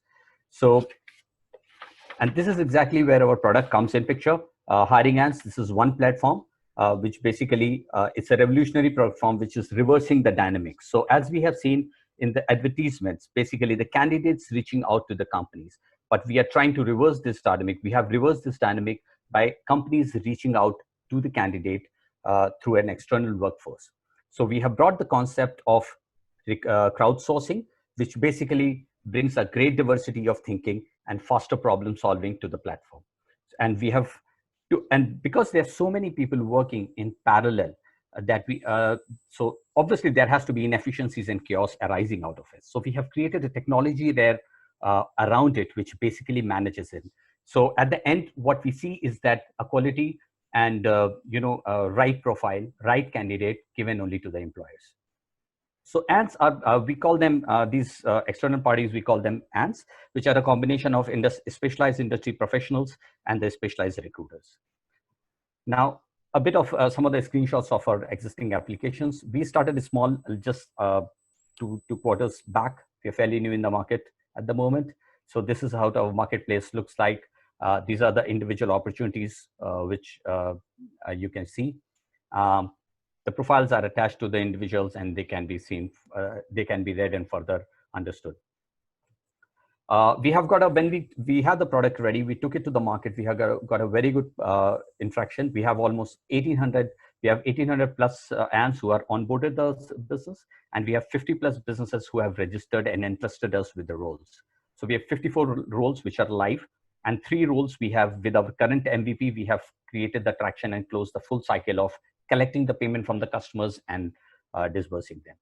So, and this is exactly where our product comes in picture. Hiring Antz, this is one platform, which basically, it's a revolutionary platform which is reversing the dynamics. So as we have seen in the advertisements, basically the candidates reaching out to the companies, but we are trying to reverse this dynamic. We have reversed this dynamic by companies reaching out to the candidate through an external workforce. So we have brought the concept of crowdsourcing, which basically brings a great diversity of thinking and faster problem solving to the platform. And we have and because there are so many people working in parallel, that we so obviously there has to be inefficiencies and chaos arising out of it. So we have created a technology there around it, which basically manages it. So at the end, what we see is that a quality and right profile, right candidate given only to the employers. So Antz are, we call them, these external parties, we call them Antz, which are a combination of specialized industry professionals and the specialized recruiters. Now, a bit of some of the screenshots of our existing applications. We started small, just two quarters back. We're fairly new in the market at the moment. So this is how our marketplace looks like. These are the individual opportunities which you can see. The profiles are attached to the individuals and they can be seen, they can be read and further understood. We have got when we have the product ready, we took it to the market. We have got a very good interaction. We have almost 1,800. We have 1,800 plus Antz who are onboarded the business, and we have 50 plus businesses who have registered and entrusted us with the roles. So we have 54 roles which are live, and 3 roles we have with our current MVP. We have created the traction and closed the full cycle of collecting the payment from the customers and disbursing them.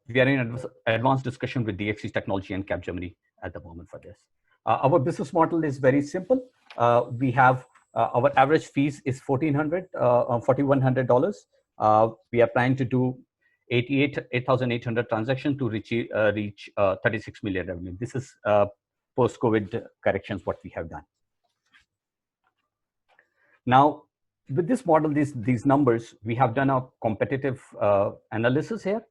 We are in advanced discussion with DXC Technology and Capgemini at the moment for this. Our business model is very simple. We have our average fees is $1,400. We are planning to do 8,800 transactions to reach 36 million revenue. This is post-COVID corrections what we have done. Now, with this model, these numbers, we have done a competitive analysis here.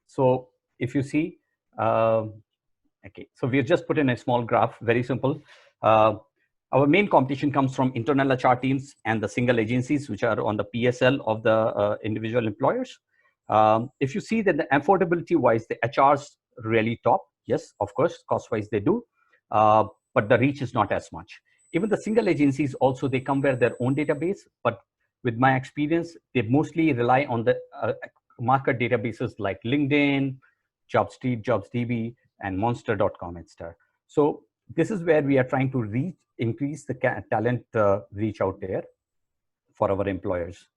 So if you see, okay, so we have just put in a small graph, very simple. Our main competition comes from internal HR teams and the single agencies, which are on the PSL of the individual employers. If you see that the affordability wise, the HRs really top. Yes, of course, cost wise they do, but the reach is not as much. Even the single agencies also, they come with their own database, but with my experience, they mostly rely on the market databases like LinkedIn, JobStreet, JobsDB, and Monster.com, etc. So this is where we are trying to increase the talent reach out there for our employers.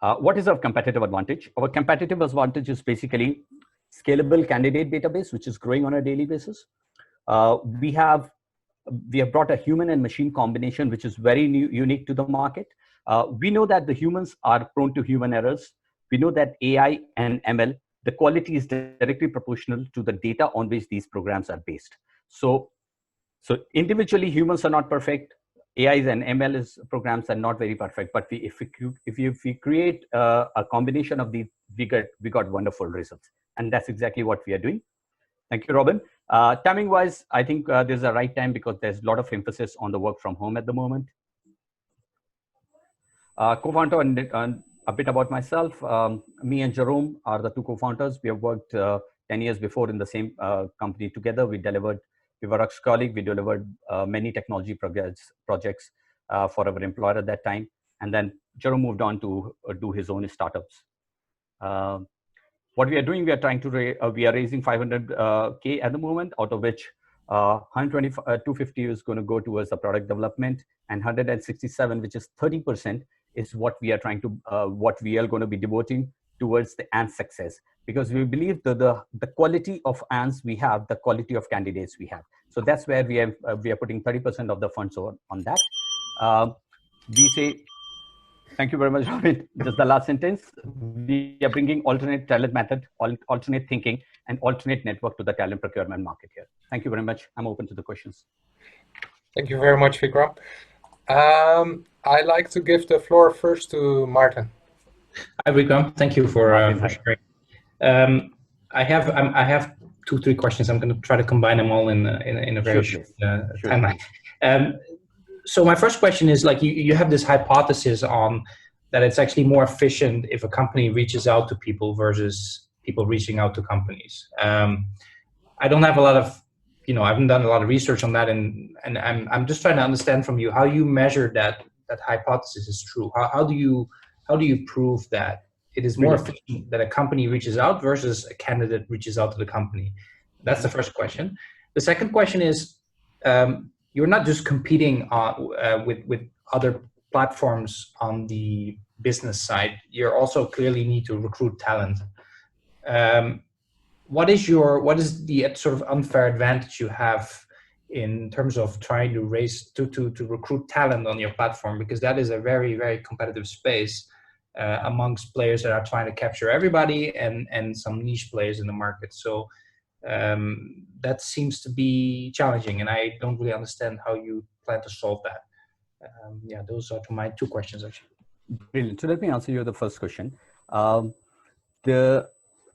What is our competitive advantage? Our competitive advantage is basically scalable candidate database, which is growing on a daily basis. We have brought a human and machine combination, which is very unique to the market. We know that the humans are prone to human errors. We know that AI and ML, the quality is directly proportional to the data on which these programs are based. So individually, humans are not perfect. AIs and ML programs are not very perfect. But if we create a combination of these, we got wonderful results. And that's exactly what we are doing. Thank you, Robin. Timing wise, I think this is the right time because there's a lot of emphasis on the work from home at the moment. Co-founder and a bit about myself. Me and Jerome are the 2 co-founders. We have worked 10 years before in the same company together. We were ex-colleagues. We delivered many technology projects for our employer at that time. And then Jerome moved on to do his own startups. What we are doing, we are trying to we are raising 500K at the moment, out of which 250 is going to go towards the product development, and 167, which is 30%, is what we are trying to what we are going to be devoting towards the Antz success, because we believe that the quality of Antz we have, the quality of candidates we have. So that's where we are putting 30% of the funds on that. We say. Thank you very much, Robin. Just the last sentence. We are bringing alternate talent method, alternate thinking, and alternate network to the talent procurement market here. Thank you very much. I'm open to the questions. Thank you very much, Vikram. I'd like to give the floor first to Maarten. Hi, Vikram. Thank you for sharing. I have 2-3 questions. I'm going to try to combine them all in a very short timeline. So my first question is, like, you have this hypothesis on that it's actually more efficient if a company reaches out to people versus people reaching out to companies. I don't have a lot of, I haven't done a lot of research on that, and I'm just trying to understand from you how you measure that hypothesis is true. How do you prove that it is more efficient that a company reaches out versus a candidate reaches out to the company? That's the first question. The second question is, you're not just competing with other platforms on the business side. You also clearly need to recruit talent. What is the sort of unfair advantage you have in terms of trying to raise to recruit talent on your platform, because that is a very, very competitive space amongst players that are trying to capture everybody and some niche players in the market. So that seems to be challenging, and I don't really understand how you plan to solve that. Yeah, those are my two questions actually. Brilliant. So let me answer you the first question.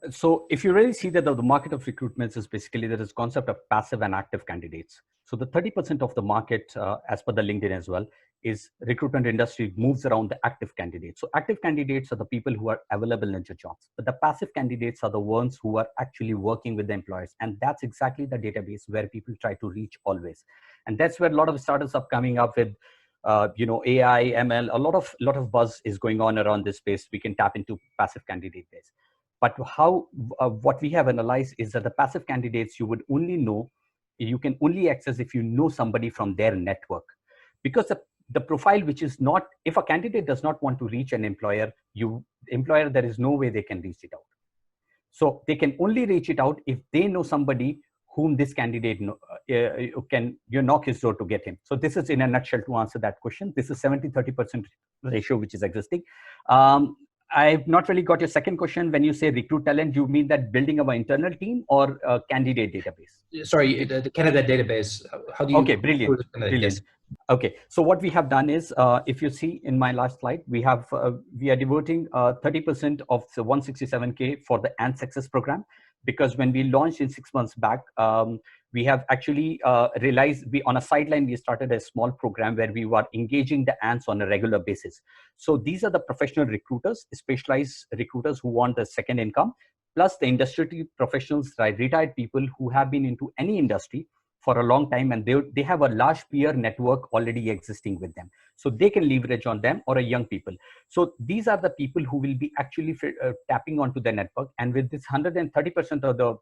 So if you really see that the market of recruitments is basically there is concept of passive and active candidates. So the 30% of the market, as per the LinkedIn as well, is recruitment industry moves around the active candidates. So active candidates are the people who are available in your jobs, but the passive candidates are the ones who are actually working with the employers. And that's exactly the database where people try to reach always. And that's where a lot of startups are coming up with AI, ML, a lot of buzz is going on around this space. We can tap into passive candidate base. But what we have analyzed is that the passive candidates you would only know, you can only access if you know somebody from their network. Because the profile which is not, if a candidate does not want to reach an employer, there is no way they can reach it out. So they can only reach it out if they know somebody whom this candidate can knock his door to get him. So this is in a nutshell to answer that question. This is 70-30% ratio which is existing. I've not really got your second question. When you say recruit talent, you mean that building our internal team or a candidate database? Sorry, the candidate database. How do you? Okay, brilliant. Yes. Okay, so what we have done is, if you see in my last slide, we are devoting 30% of the 167K for the Antz Success program, because when we launched in 6 months back, we have actually realized on a sideline, we started a small program where we were engaging the Antz on a regular basis. So these are the professional recruiters, specialized recruiters who want a second income, plus the industry professionals, right, retired people who have been into any industry for a long time, and they have a large peer network already existing with them. So they can leverage on them, or a young people. So these are the people who will be actually tapping onto the network. And with this 130% of the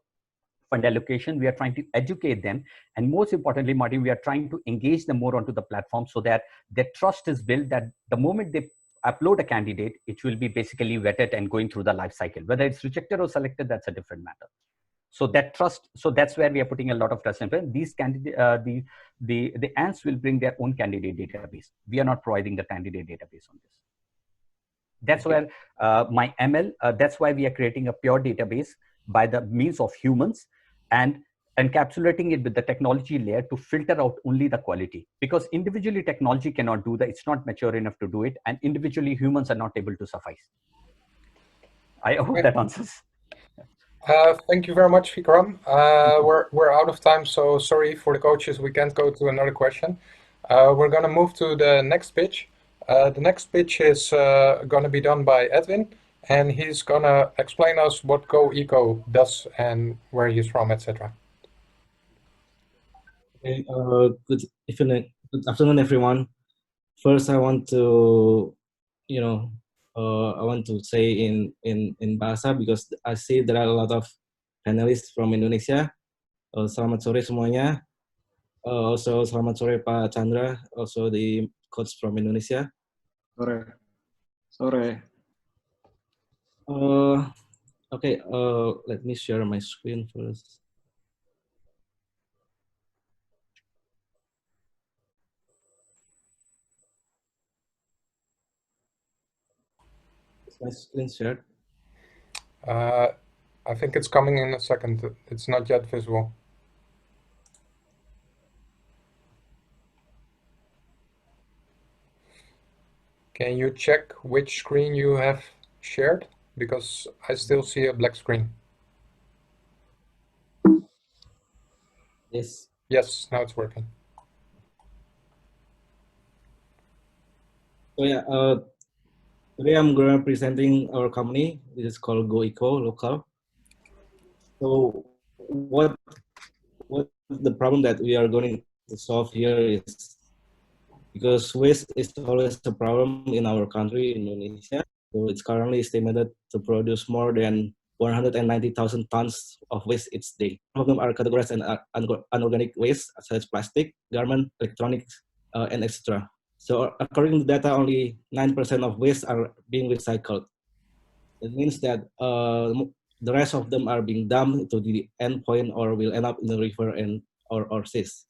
fund allocation, we are trying to educate them. And most importantly, Maarten, we are trying to engage them more onto the platform so that their trust is built, that the moment they upload a candidate, it will be basically vetted and going through the life cycle. Whether it's rejected or selected, that's a different matter. So that trust, so that's where we are putting a lot of trust in. These candidate, the Antz will bring their own candidate database. We are not providing the candidate database on this. That's where my ML, that's why we are creating a pure database by the means of humans and encapsulating it with the technology layer to filter out only the quality. Because individually technology cannot do that. It's not mature enough to do it. And individually humans are not able to suffice. I hope that answers. Thank you very much, Vikram. We're out of time, so sorry for the coaches. We can't go to another question. We're going to move to the next pitch. The next pitch is going to be done by Edwin, and he's going to explain us what GoEco does and where he's from, etc. Okay, good afternoon, everyone. First, I want to, I want to say in bahasa, because I see there are a lot of panelists from Indonesia. Selamat sore semuanya. Also selamat sore Pak Chandra, also the coach from Indonesia. Sore. Okay, let me share my screen first. My screen shared? I think it's coming in a second. It's not yet visible. Can you check which screen you have shared? Because I still see a black screen. Yes. Yes, now it's working. So yeah, today I'm going to be presenting our company. This is called GoEco Local. So what the problem that we are going to solve here is, because waste is always a problem in our country, Indonesia. So it's currently estimated to produce more than 190,000 tons of waste each day. Some of them are categorized as unorganic waste, such as plastic, garment, electronics, and etc. So according to data, only 9% of waste are being recycled. It means that the rest of them are being dumped to the end point or will end up in the river or seas.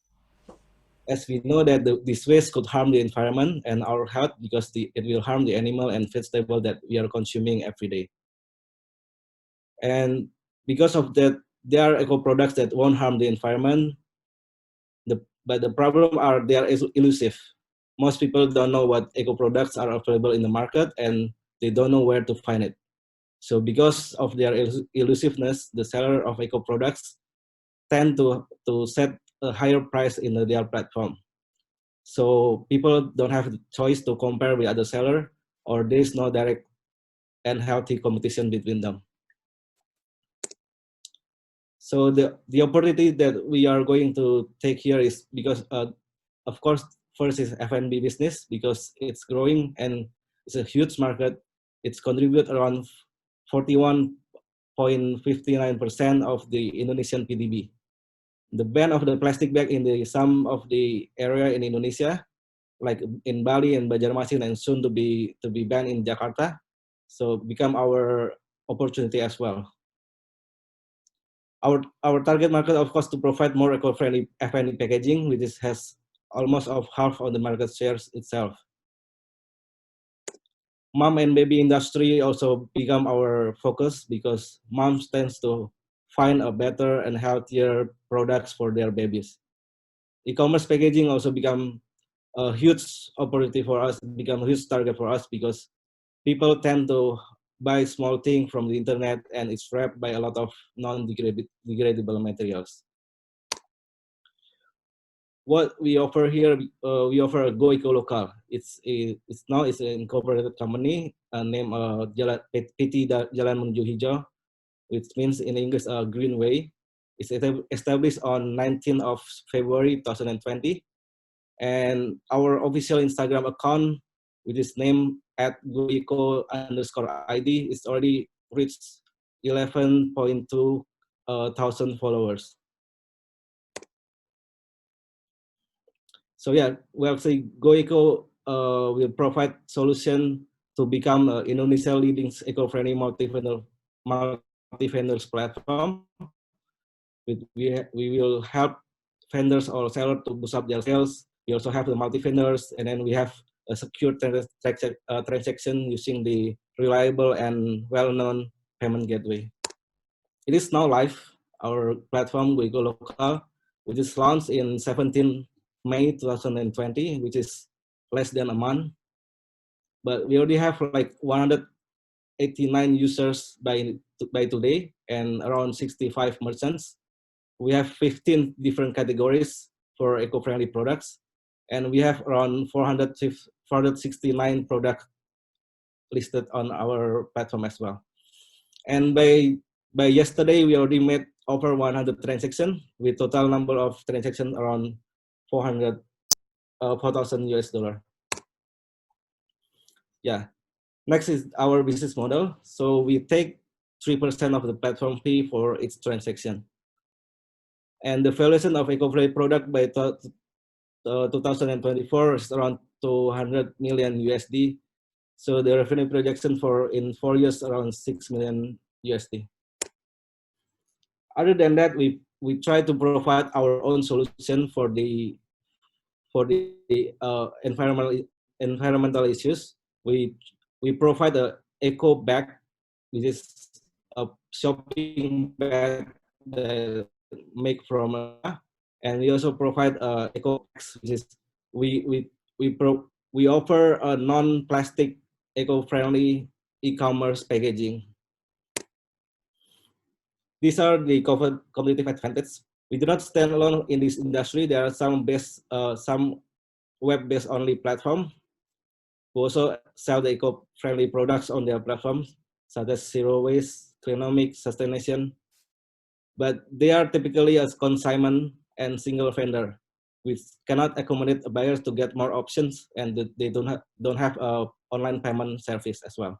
as we know that this waste could harm the environment and our health because it will harm the animal and vegetable that we are consuming every day. And because of that, there are eco products that won't harm the environment, but the problem are they are elusive. Most people don't know what eco products are available in the market and they don't know where to find it. So because of their elusiveness, the seller of eco products tend to set a higher price in their platform. So people don't have the choice to compare with other seller, or there is no direct and healthy competition between them. So the opportunity that we are going to take here is because, of course, first is F&B business because it's growing and it's a huge market. It's contribute around 41.59% of the Indonesian PDB. The ban of the plastic bag in some of the area in Indonesia, like in Bali and Banjarmasin, and soon to be banned in Jakarta, so become our opportunity as well. Our target market, of course, to provide more eco-friendly F&B packaging, which has almost of half of the market shares itself. Mom and baby industry also become our focus because moms tends to find a better and healthier products for their babies. E-commerce packaging also become a huge opportunity for us, become a huge target for us because people tend to buy small things from the internet and it's wrapped by a lot of non-degradable materials. What we offer here, we offer a GoEco local. It's now an incorporated company named PT Jalan Menuju Hijau, which means in English Green Way. It's established on 19th of February 2020, and our official Instagram account, which is named @GoEco_ID, is already reached 11.2 thousand followers. So yeah, well, say GoEco will provide solution to become Indonesia leading eco-friendly multi-vendors platform. We will help vendors or sellers to boost up their sales. We also have the multi-vendors, and then we have a secure transaction using the reliable and well-known payment gateway. It is now live, our platform GoEco Local, which is launched in 17 May 2020, which is less than a month. But we already have like 189 users by today and around 65 merchants. We have 15 different categories for eco-friendly products, and we have around 469 products listed on our platform as well. And by yesterday, we already made over 100 transactions with total number of transactions around 4,000 US dollar. Yeah. Next is our business model. So we take 3% of the platform fee for each transaction. And the valuation of eco-friendly product by 2024 is around 200 million USD. So the revenue projection in 4 years around 6 million USD. Other than that, we try to provide our own solution for the environmental issues. We provide a eco bag, which is a shopping bag that make from, and we also provide eco bags, which is we offer a non-plastic eco-friendly e-commerce packaging. These are the competitive advantages. We do not stand alone in this industry. There are some web-based only platform who also sell the eco-friendly products on their platforms, such as zero waste, clinomic, sustaination. But they are typically as consignment and single vendor, which cannot accommodate buyers to get more options, and they don't have a online payment service as well.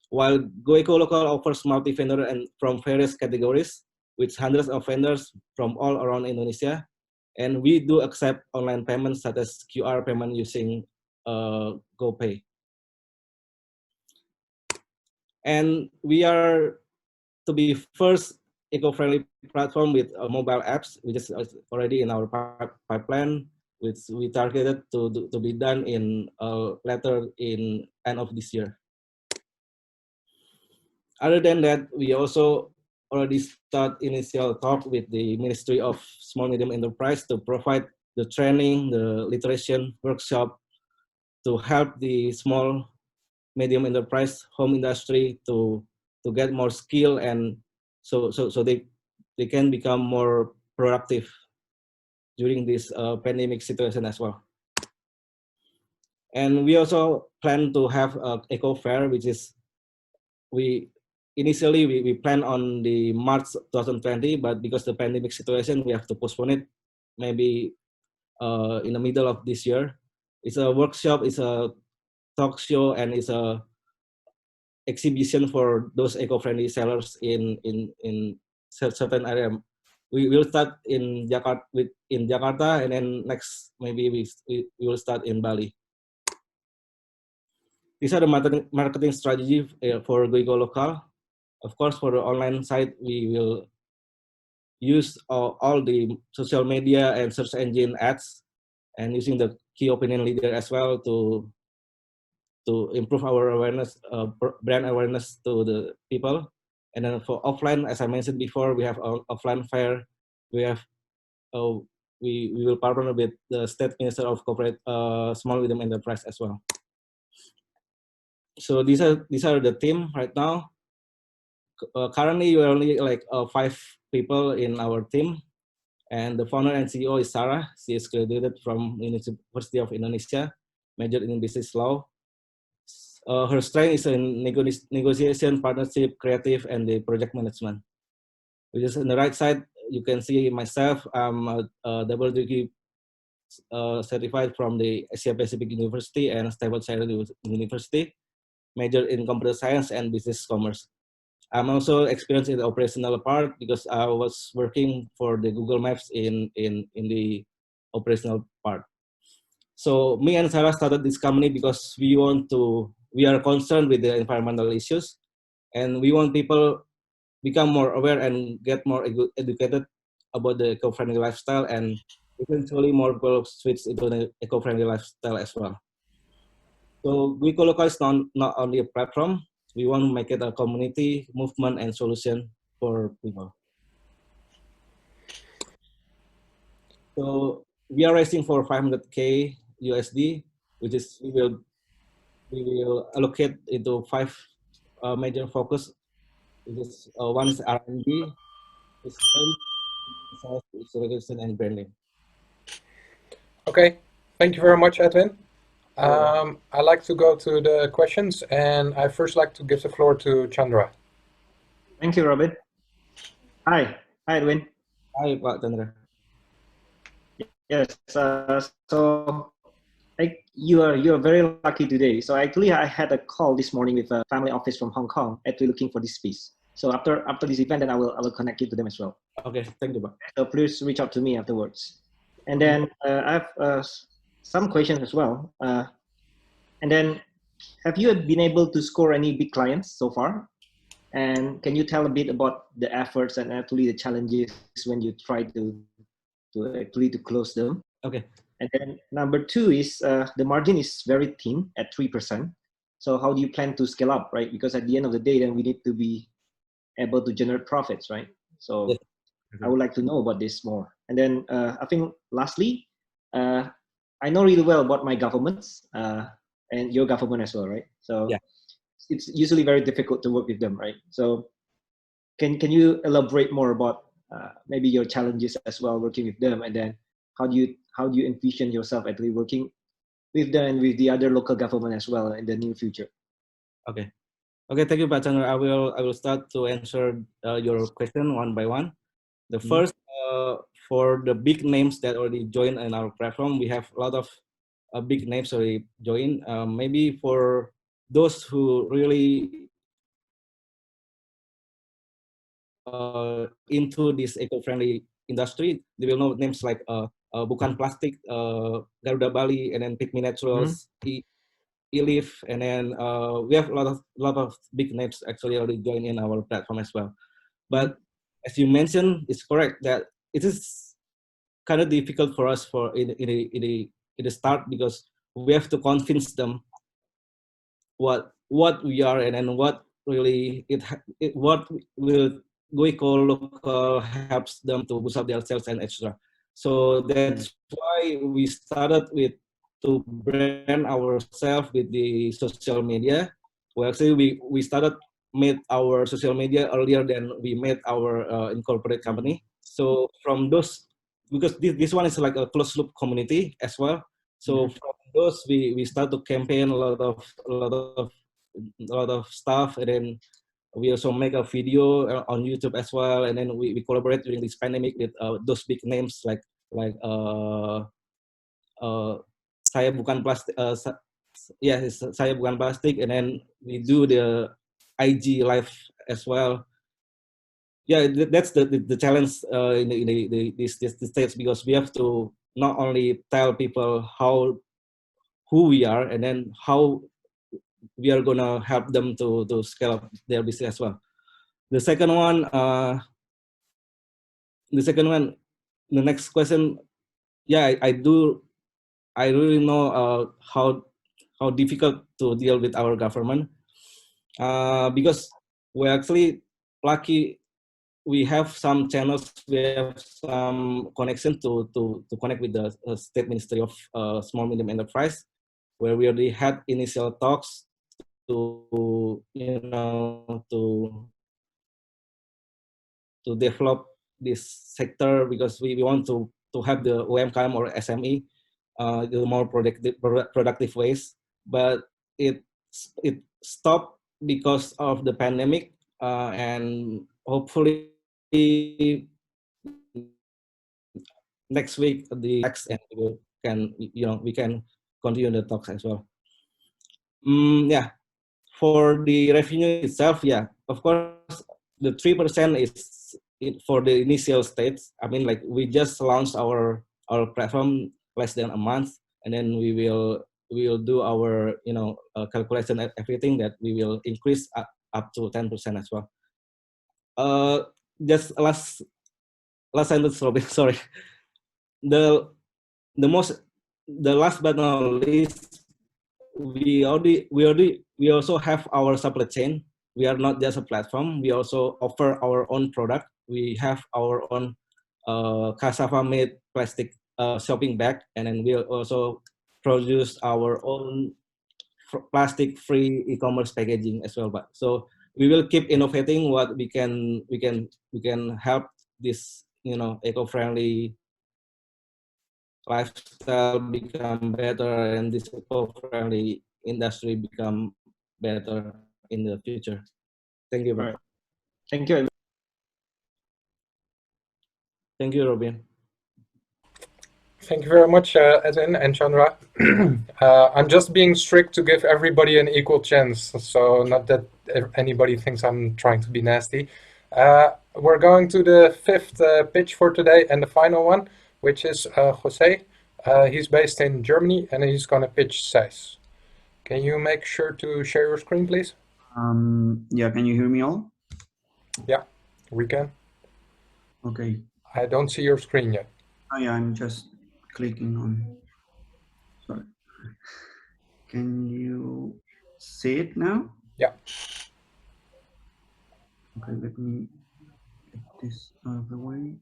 While GoEco Local offers multi-vendor and from various categories, with hundreds of vendors from all around Indonesia, and we do accept online payments such as QR payment using GoPay. And we are to be first eco-friendly platform with mobile apps, which is already in our pipeline. which we targeted to be done in later in end of this year. Other than that, we also already start initial talk with the Ministry of Small Medium Enterprise to provide the training, the literacy workshop to help the small medium enterprise home industry to get more skill, and so they can become more productive during this pandemic situation as well. And we also plan to have a eco fair, which is initially we plan on the March 2020, but because the pandemic situation, we have to postpone it maybe in the middle of this year. It's a workshop, it's a talk show, and it's a exhibition for those eco-friendly sellers in certain area. We will start in Jakarta, and then next maybe we will start in Bali. These are the marketing strategy for GoEco Local. Of course, for the online site, we will use all the social media and search engine ads, and using the key opinion leader as well to improve our awareness, brand awareness to the people. And then for offline, as I mentioned before, we have an offline fair. We have we will partner with the State Minister of Corporate Small Medium Enterprise as well. So these are the team right now. Currently, we are only like 5 people in our team, and the founder and CEO is Sarah. She is graduated from University of Indonesia, majored in business law. Her strength is in negotiation, partnership, creative, and the project management. Which is on the right side, you can see myself. I'm a double degree certified from the Asia Pacific University and Staffordshire University, majored in computer science and business commerce. I'm also experienced in the operational part because I was working for the Google Maps in the operational part. So me and Sarah started this company because we are concerned with the environmental issues, and we want people become more aware and get more educated about the eco-friendly lifestyle, and eventually more people switch into the eco-friendly lifestyle as well. So GoEco Local is not only a platform. We want to make it a community, movement, and solution for people. So we are raising for 500K USD, which is we will allocate into 5 major focus. One is R&D, sales, and branding. Okay, thank you very much, Edwin. I'd like to go to the questions, and I first like to give the floor to Chandra. Thank you, Robin. Hi, Edwin. Hi, Pak Chandra. Yes, so you are very lucky today. So actually, I had a call this morning with a family office from Hong Kong, actually looking for this space. So after this event, then I will connect you to them as well. Okay, thank you, Pak. So please reach out to me afterwards. And then I have some questions as well. And then, have you been able to score any big clients so far? And can you tell a bit about the efforts and actually the challenges when you try to close them? Okay. And then number 2 is the margin is very thin at 3%. So how do you plan to scale up, right? Because at the end of the day, then we need to be able to generate profits, right? So yes. I would like to know about this more. And then I think lastly, I know really well about my governments and your government as well, right? So yeah. It's usually very difficult to work with them, right? So can you elaborate more about maybe your challenges as well working with them, and then how do you envision yourself actually working with them and with the other local government as well in the near future? Okay, thank you, Pak Chandra. I will start to answer your question one by one. The first, for the big names that already joined in our platform, we have a lot of big names already joined. Maybe for those who really into this eco-friendly industry, they will know names like Bukan Plastic, Garuda Bali, and then Pigme Naturals, E-Leaf, and then we have a lot of big names actually already joined in our platform as well. But as you mentioned, it's correct that it is kind of difficult for us in the start, because we have to convince them what we are, and then what really what will GoEco local helps them to boost up their sales and etc. So that's why we started with to brand ourselves with the social media. Well, actually, we made our social media earlier than we made our incorporated company. So from those, because this one is like a closed loop community as well. So from those, we start to campaign a lot of stuff, and then we also make a video on YouTube as well, and then we collaborate during this pandemic with those big names like Saya Bukan Plastik, Saya Bukan Plastik, and then we do the IG live as well. Yeah, that's the challenge in the States, because we have to not only tell people who we are, and then how we are gonna help them to scale up their business as well. The second one, the next question, yeah, I really know how difficult to deal with our government, because we're actually lucky. We have some channels, we have some connection to connect with the State Ministry of Small Medium Enterprise, where we already had initial talks to develop this sector, because we want to have the UMKM or SME the more productive ways, but it stopped because of the pandemic, and hopefully next week and we can continue the talks as well. Yeah, for the revenue itself, yeah, of course the 3% is for the initial stage. I mean, like, we just launched our platform less than a month, and then we will do our calculation and everything, that we will increase up to 10% as well. Just last sentence, Robin. Sorry. The last but not least, we also have our supply chain. We are not just a platform. We also offer our own product. We have our own cassava made plastic shopping bag, and then we also produce our own plastic free e-commerce packaging as well. But so we will keep innovating what we can help this eco-friendly lifestyle become better, and this eco-friendly industry become better in the future. Thank you, bro. Thank you. Thank you, Robin. Thank you very much, Edwin and Chandra. I'm just being strict to give everybody an equal chance, so not that anybody thinks I'm trying to be nasty. We're going to the fifth pitch for today, and the final one, which is Jose. He's based in Germany, and he's going to pitch SEIS. Can you make sure to share your screen, please? Yeah, can you hear me all? Yeah, we can. Okay. I don't see your screen yet. Oh yeah, I'm just clicking on. Sorry. Can you see it now? Yeah. Okay, let me get this out of the way.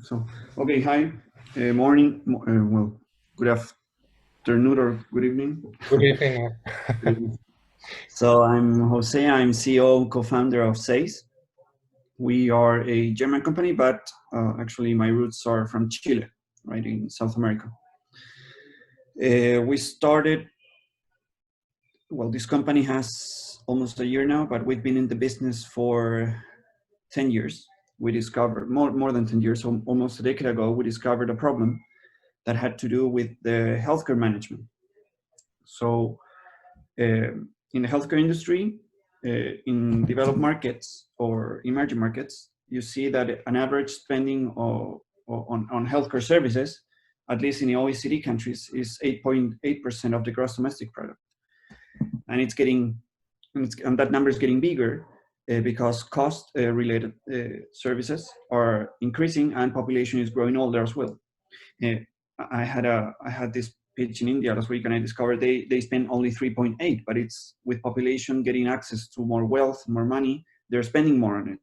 So, okay, hi, morning, well, good afternoon or good evening. Good evening. Good evening. So I'm Jose, I'm CEO, co-founder of SEIS. We are a German company, but actually my roots are from Chile, right, in South America. We started, well, this company has almost a year now, but we've been in the business for 10 years. We discovered, more than 10 years, so almost a decade ago, we discovered a problem that had to do with the healthcare management. So in the healthcare industry, in developed markets or emerging markets, you see that an average spending on healthcare services, at least in the OECD countries, is 8.8% of the gross domestic product. And and that number is getting bigger because cost-related services are increasing and population is growing older as well. I had this pitch in India last week, and I discovered they spend only 3.8, but it's with population getting access to more wealth, more money, they're spending more on it.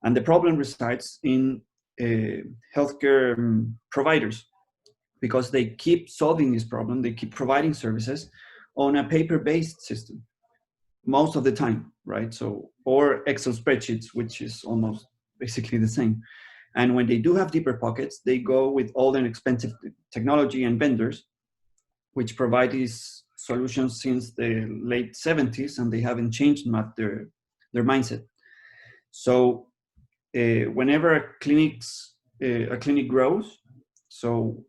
And the problem resides in healthcare providers, because they keep solving this problem, they keep providing services on a paper-based system most of the time, right? So, or Excel spreadsheets, which is almost basically the same. And when they do have deeper pockets, they go with old and expensive technology and vendors, which provide these solutions since the late 70s, and they haven't changed much their mindset. So whenever a clinic grows, so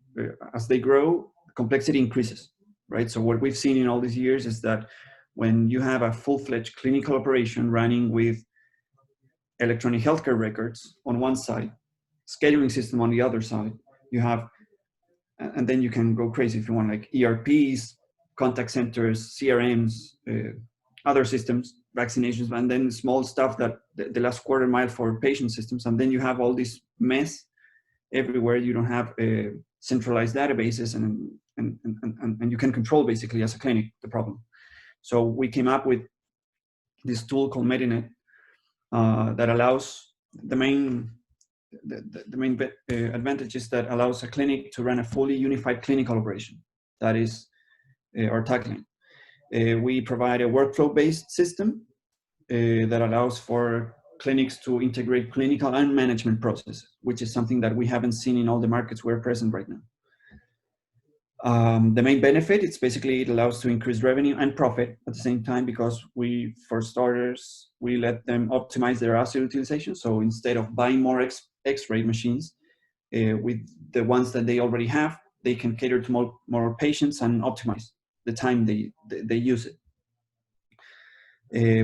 as they grow, complexity increases, right? So what we've seen in all these years is that when you have a full-fledged clinical operation running with electronic healthcare records on one side, scheduling system on the other side, you have, and then you can go crazy if you want, like ERPs, contact centers, CRMs, other systems, vaccinations, and then small stuff that the last quarter mile for patient systems. And then you have all this mess everywhere. You don't have centralized databases, and you can control basically as a clinic the problem. So we came up with this tool called Medinet that allows the main advantage is that allows a clinic to run a fully unified clinical operation. That is our tagline. We provide a workflow-based system that allows for clinics to integrate clinical and management processes, which is something that we haven't seen in all the markets we're present right now. The main benefit, it's basically it allows to increase revenue and profit at the same time, because we, for starters, we let them optimize their asset utilization. So instead of buying more X-ray machines, with the ones that they already have, they can cater to more patients and optimize the time they use it.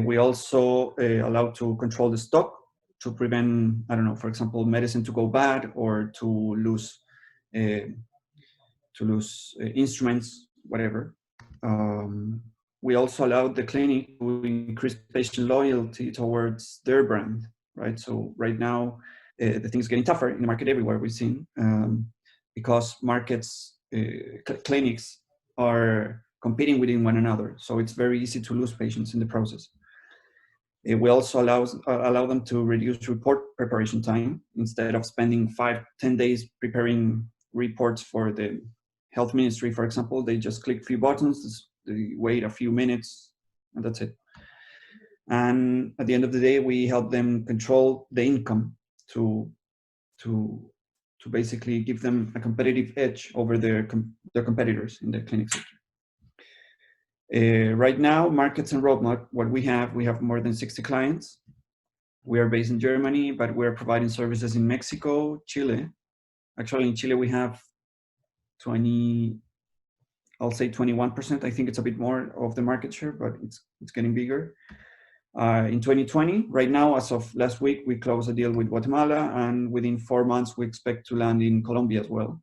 We also allow to control the stock to prevent, I don't know, for example, medicine to go bad or to lose instruments, whatever. We also allowed the clinic to increase patient loyalty towards their brand, right? So right now, the thing is getting tougher in the market everywhere we've seen, because markets, clinics are competing within one another. So it's very easy to lose patients in the process. We also allow them to reduce report preparation time. Instead of spending 5-10 days preparing reports for the health ministry, for example, they just click a few buttons, they wait a few minutes, and that's it. And at the end of the day, we help them control the income to basically give them a competitive edge over their competitors in the clinic sector. Right now, markets and roadmap, what we have more than 60 clients. We are based in Germany, but we're providing services in Mexico, Chile. Actually, in Chile, we have 21%. I think it's a bit more of the market share, but it's getting bigger. In 2020, right now, as of last week, we closed a deal with Guatemala, and within 4 months, we expect to land in Colombia as well.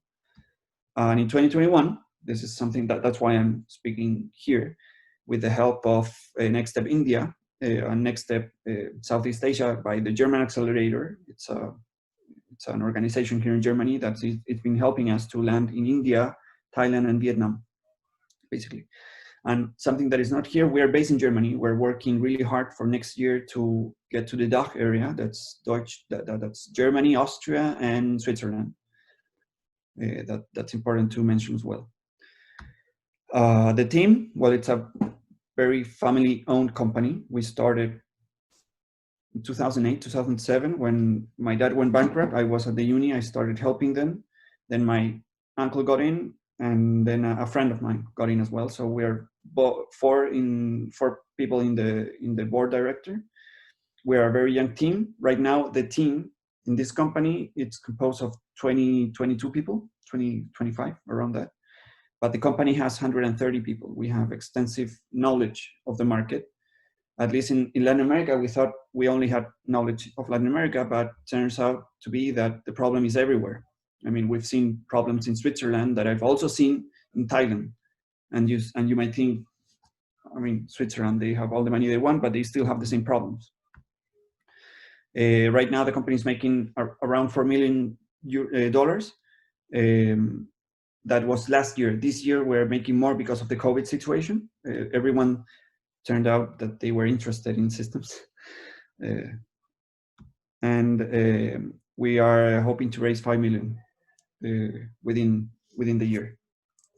And in 2021, this is something that's why I'm speaking here, with the help of Next Step India and Next Step Southeast Asia by the German Accelerator. It's an organization here in Germany that's it's been helping us to land in India, Thailand, and Vietnam, basically. And something that is not here, we are based in Germany. We're working really hard for next year to get to the DACH area. That's that's Germany, Austria, and Switzerland. That's important to mention as well. The team, well, it's a very family-owned company. We started in 2008, 2007, when my dad went bankrupt. I was at the uni, I started helping them. Then my uncle got in, and then a friend of mine got in as well. So we're four people in the board director. We're a very young team. Right now, the team in this company, it's composed of 22 people, 25, around that. But the company has 130 people. We have extensive knowledge of the market. At least in Latin America, we thought we only had knowledge of Latin America, but turns out to be that the problem is everywhere. I mean, we've seen problems in Switzerland that I've also seen in Thailand. And you might think, I mean, Switzerland, they have all the money they want, but they still have the same problems. Right now, the company is making around $4 million. That was last year. This year, we're making more because of the COVID situation. Everyone turned out that they were interested in systems. And we are hoping to raise 5 million within the year,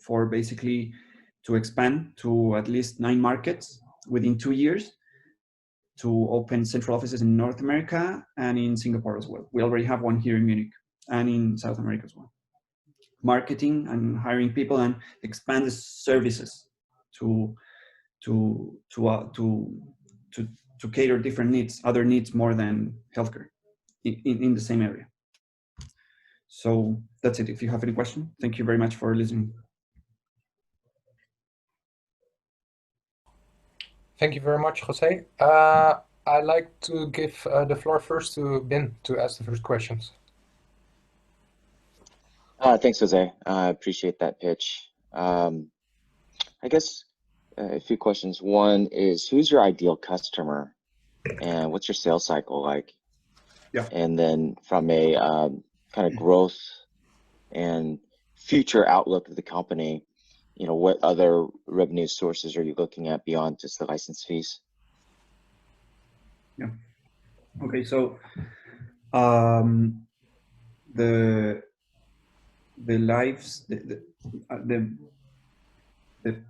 for basically to expand to at least 9 markets within 2 years, to open central offices in North America and in Singapore as well. We already have one here in Munich and in South America as well. Marketing and hiring people and expand the services to cater different needs, other needs more than healthcare in the same area. So that's it. If you have any question, thank you very much for listening. Thank you very much, Jose. I'd like to give the floor first to Binh to ask the first questions. Thanks, Jose. I appreciate that pitch. I guess a few questions. One is, who's your ideal customer, and what's your sales cycle like? Yeah. And then from a kind of growth and future outlook of the company, you know, what other revenue sources are you looking at beyond just the license fees? Yeah. Okay. So the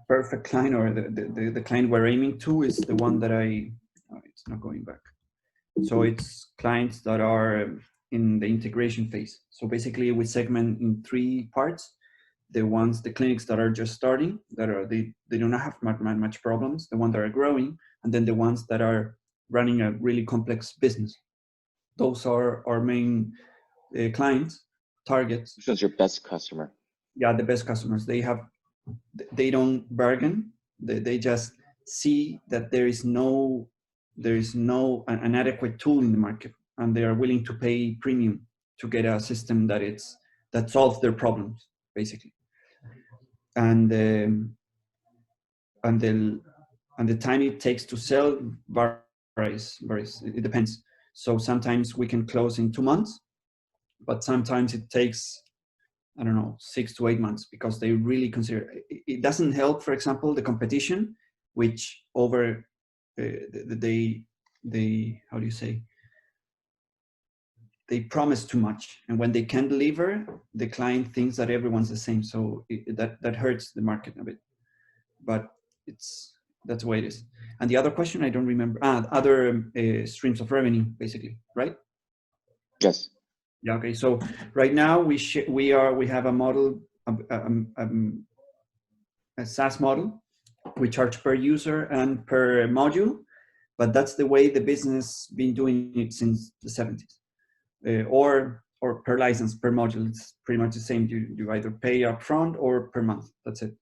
perfect client, or the client we're aiming to, is the one that it's not going back. So it's clients that are in the integration phase. So basically we segment in 3 parts. The clinics that are just starting, they don't have much problems, the ones that are growing, and then the ones that are running a really complex business. Those are our main clients, targets. Which one's your best customer? Yeah, the best customers. They don't bargain. They just see that there is no an adequate tool in the market, and they are willing to pay premium to get a system that solves their problems, basically. And the time it takes to sell varies. It depends. So sometimes we can close in 2 months, but sometimes it takes, I don't know, 6 to 8 months, because they really consider it. Doesn't help, for example, the competition, which over they how do you say, they promise too much, and when they can deliver, the client thinks that everyone's the same. So that hurts the market a bit, but that's the way it is. And the other question, I don't remember. Other streams of revenue, basically, right? Yes. Yeah. Okay. So right now we have a model, a SaaS model. We charge per user and per module, but that's the way the business been doing it since the 70s. Or per license, per module. It's pretty much the same. You either pay upfront or per month. That's it.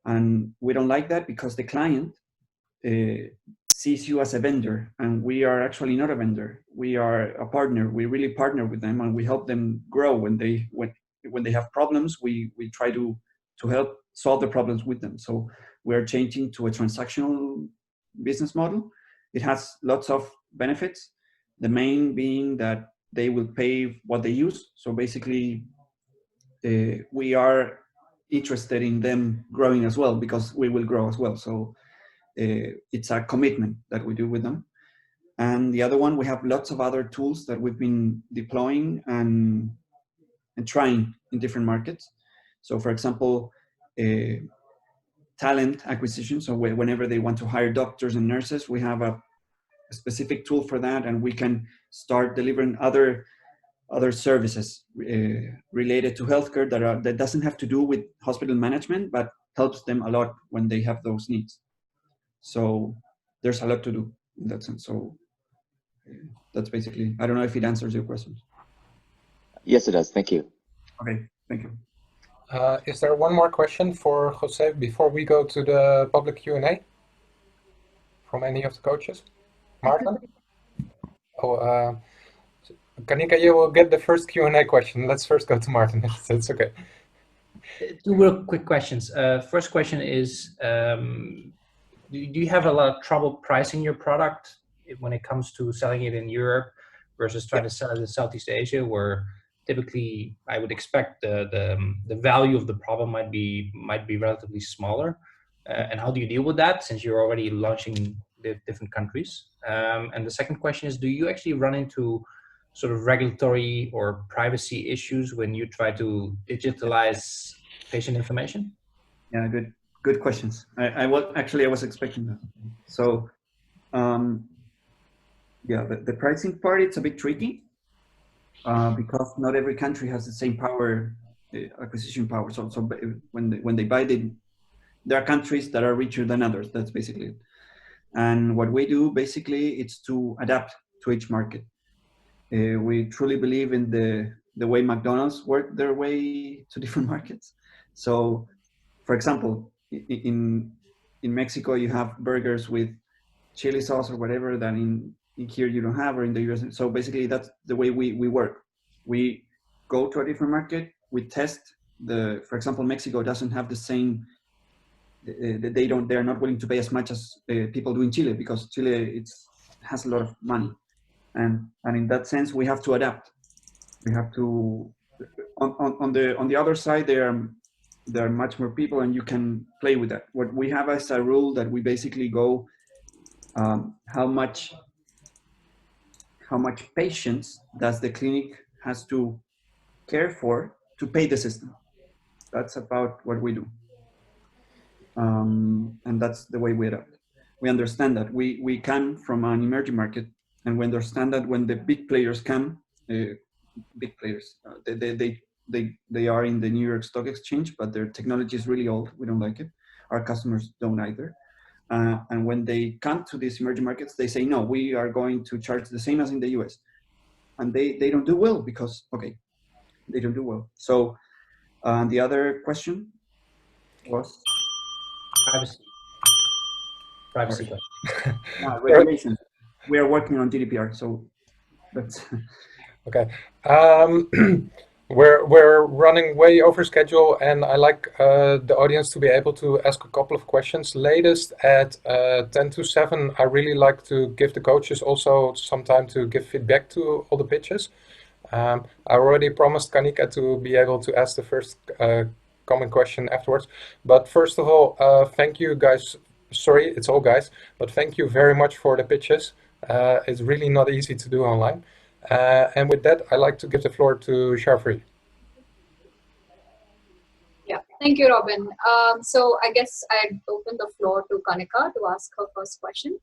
And we don't like that, because the client sees you as a vendor, and we are actually not a vendor. We are a partner. We really partner with them, and we help them grow. When they have problems, we try to help solve the problems with them. So we're changing to a transactional business model. It has lots of benefits. The main being that they will pay what they use. So basically, we are interested in them growing as well, because we will grow as well. So it's a commitment that we do with them. And the other one, we have lots of other tools that we've been deploying and trying in different markets. So for example, talent acquisition. So whenever they want to hire doctors and nurses, we have a specific tool for that, and we can start delivering other services related to healthcare that doesn't have to do with hospital management, but helps them a lot when they have those needs. So there's a lot to do in that sense. So that's basically, I don't know if it answers your questions. Yes, it does. Thank you. Okay, thank you. Is there one more question for Jose before we go to the public Q&A from any of the coaches? Maarten? Oh, Kanika, you will get the first Q&A question. Let's first go to Maarten. It's okay. 2 real quick questions. First question is, do you have a lot of trouble pricing your product when it comes to selling it in Europe versus trying to sell it in Southeast Asia, where typically I would expect the value of the problem might be relatively smaller. And how do you deal with that since you're already launching the different countries? And the second question is, do you actually run into sort of regulatory or privacy issues when you try to digitalize patient information? Yeah, good questions. I was expecting that. So, yeah, the pricing part, it's a bit tricky because not every country has the same power, acquisition power. So when they buy, there are countries that are richer than others. That's basically it. And what we do basically is to adapt to each market. We truly believe in the way McDonald's work their way to different markets. So, for example, in Mexico, you have burgers with chili sauce or whatever that in here you don't have, or in the US. So basically, that's the way we work. We go to a different market, we test for example, Mexico doesn't have the same. They're not willing to pay as much as people do in Chile, because Chile has a lot of money, and in that sense we have to adapt. We have to on the other side there are much more people, and you can play with that. What we have as a rule that we basically go how much patients does the clinic has to care for to pay the system. That's about what we do. And that's the way we adapt. We understand that we come from an emerging market, and we understand that when the big players come, big players, they are in the New York Stock Exchange, but their technology is really old. We don't like it. Our customers don't either. And when they come to these emerging markets, they say, no, we are going to charge the same as in the US. And they don't do well because, okay, they don't do well. So the other question was? Privacy question. Regulation. We are working on GDPR, so that's okay. We're running way over schedule, and I like the audience to be able to ask a couple of questions. Latest at 10 to 7, I really like to give the coaches also some time to give feedback to all the pitches. I already promised Kanika to be able to ask the first common question afterwards. But first of all, thank you guys. Sorry, it's all guys, but thank you very much for the pitches. It's really not easy to do online. And with that, I'd like to give the floor to Shafri. Yeah, thank you, Robin. So I guess I open the floor to Kanika to ask her first question.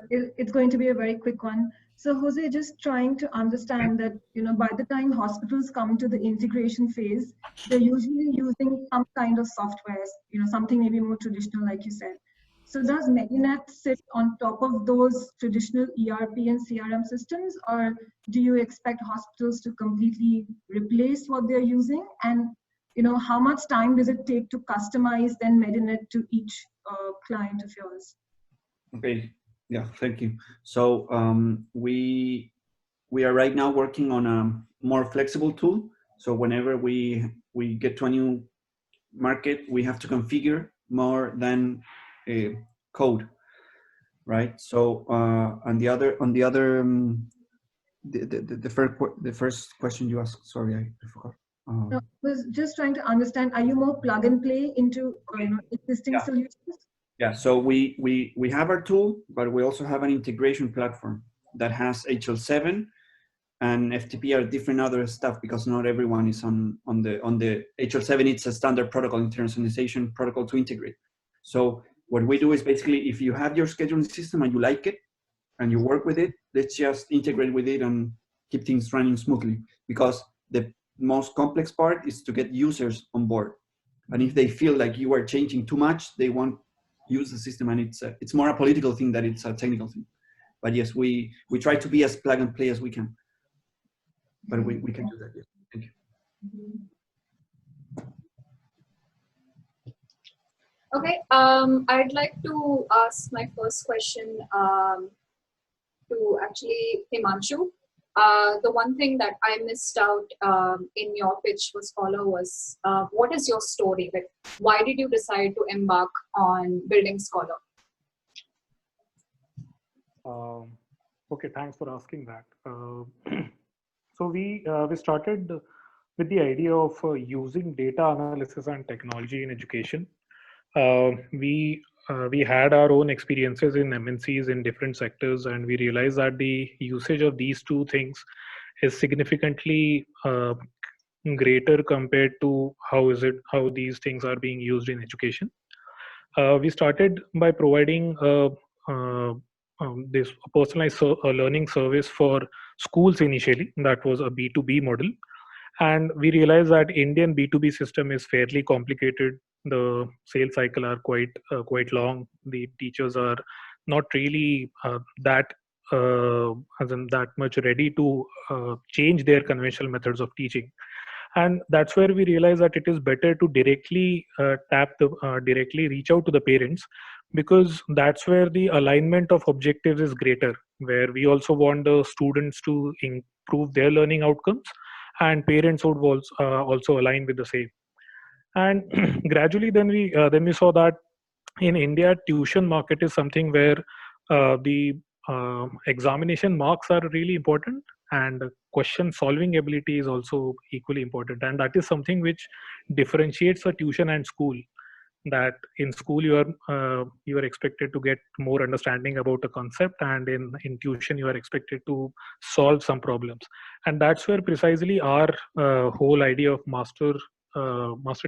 It's going to be a very quick one. So Jose, just trying to understand that, by the time hospitals come to the integration phase, they're usually using some kind of software, something maybe more traditional, like you said. So does Medinet sit on top of those traditional ERP and CRM systems, or do you expect hospitals to completely replace what they're using? And how much time does it take to customize then Medinet to each client of yours? Okay, yeah, thank you. So we are right now working on a more flexible tool. So whenever we get to a new market, we have to configure more than code, right? So the first question you asked, sorry, I forgot. No, I was just trying to understand, are you more plug and play into existing solutions? Yeah, so we have our tool, but we also have an integration platform that has HL7 and FTP are different other stuff, because not everyone is on the HL7. It's a standard protocol, internationalization protocol to integrate. So what we do is basically, if you have your scheduling system and you like it and you work with it, let's just integrate with it and keep things running smoothly, because the most complex part is to get users on board. And if they feel like you are changing too much, they won't use the system, and it's more a political thing than it's a technical thing. But yes, we try to be as plug and play as we can. But we can do that, yes. Thank you. Okay, I'd like to ask my first question to actually Himanshu. The one thing that I missed out in your pitch for Scholr was, what is your story? Like, why did you decide to embark on building Scholr? Okay, thanks for asking that. So we started with the idea of using data analysis and technology in education. We had our own experiences in MNCs in different sectors, and we realized that the usage of these two things is significantly greater compared to how these things are being used in education. We started by providing this personalized learning service for schools initially. That was a B2B model, and we realized that Indian B2B system is fairly complicated. The sales cycle are quite long. The teachers are not really as in that much ready to change their conventional methods of teaching. And that's where we realize that it is better to directly directly reach out to the parents, because that's where the alignment of objectives is greater, where we also want the students to improve their learning outcomes, and parents would also align with the same. And gradually then we saw that in India, tuition market is something where the examination marks are really important, and question solving ability is also equally important. And that is something which differentiates a tuition and school. That in school you are expected to get more understanding about a concept, and in tuition you are expected to solve some problems. And that's where precisely our whole idea of master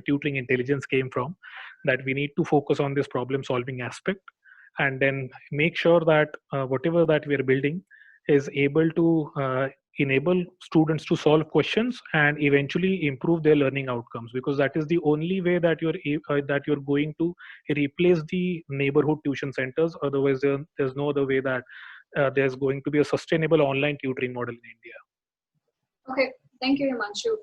tutoring intelligence came from, that we need to focus on this problem solving aspect, and then make sure that whatever that we are building is able to enable students to solve questions and eventually improve their learning outcomes, because that is the only way that you're going to replace the neighborhood tuition centers. Otherwise there's no other way that there's going to be a sustainable online tutoring model in India. Okay, thank you, Himanshu.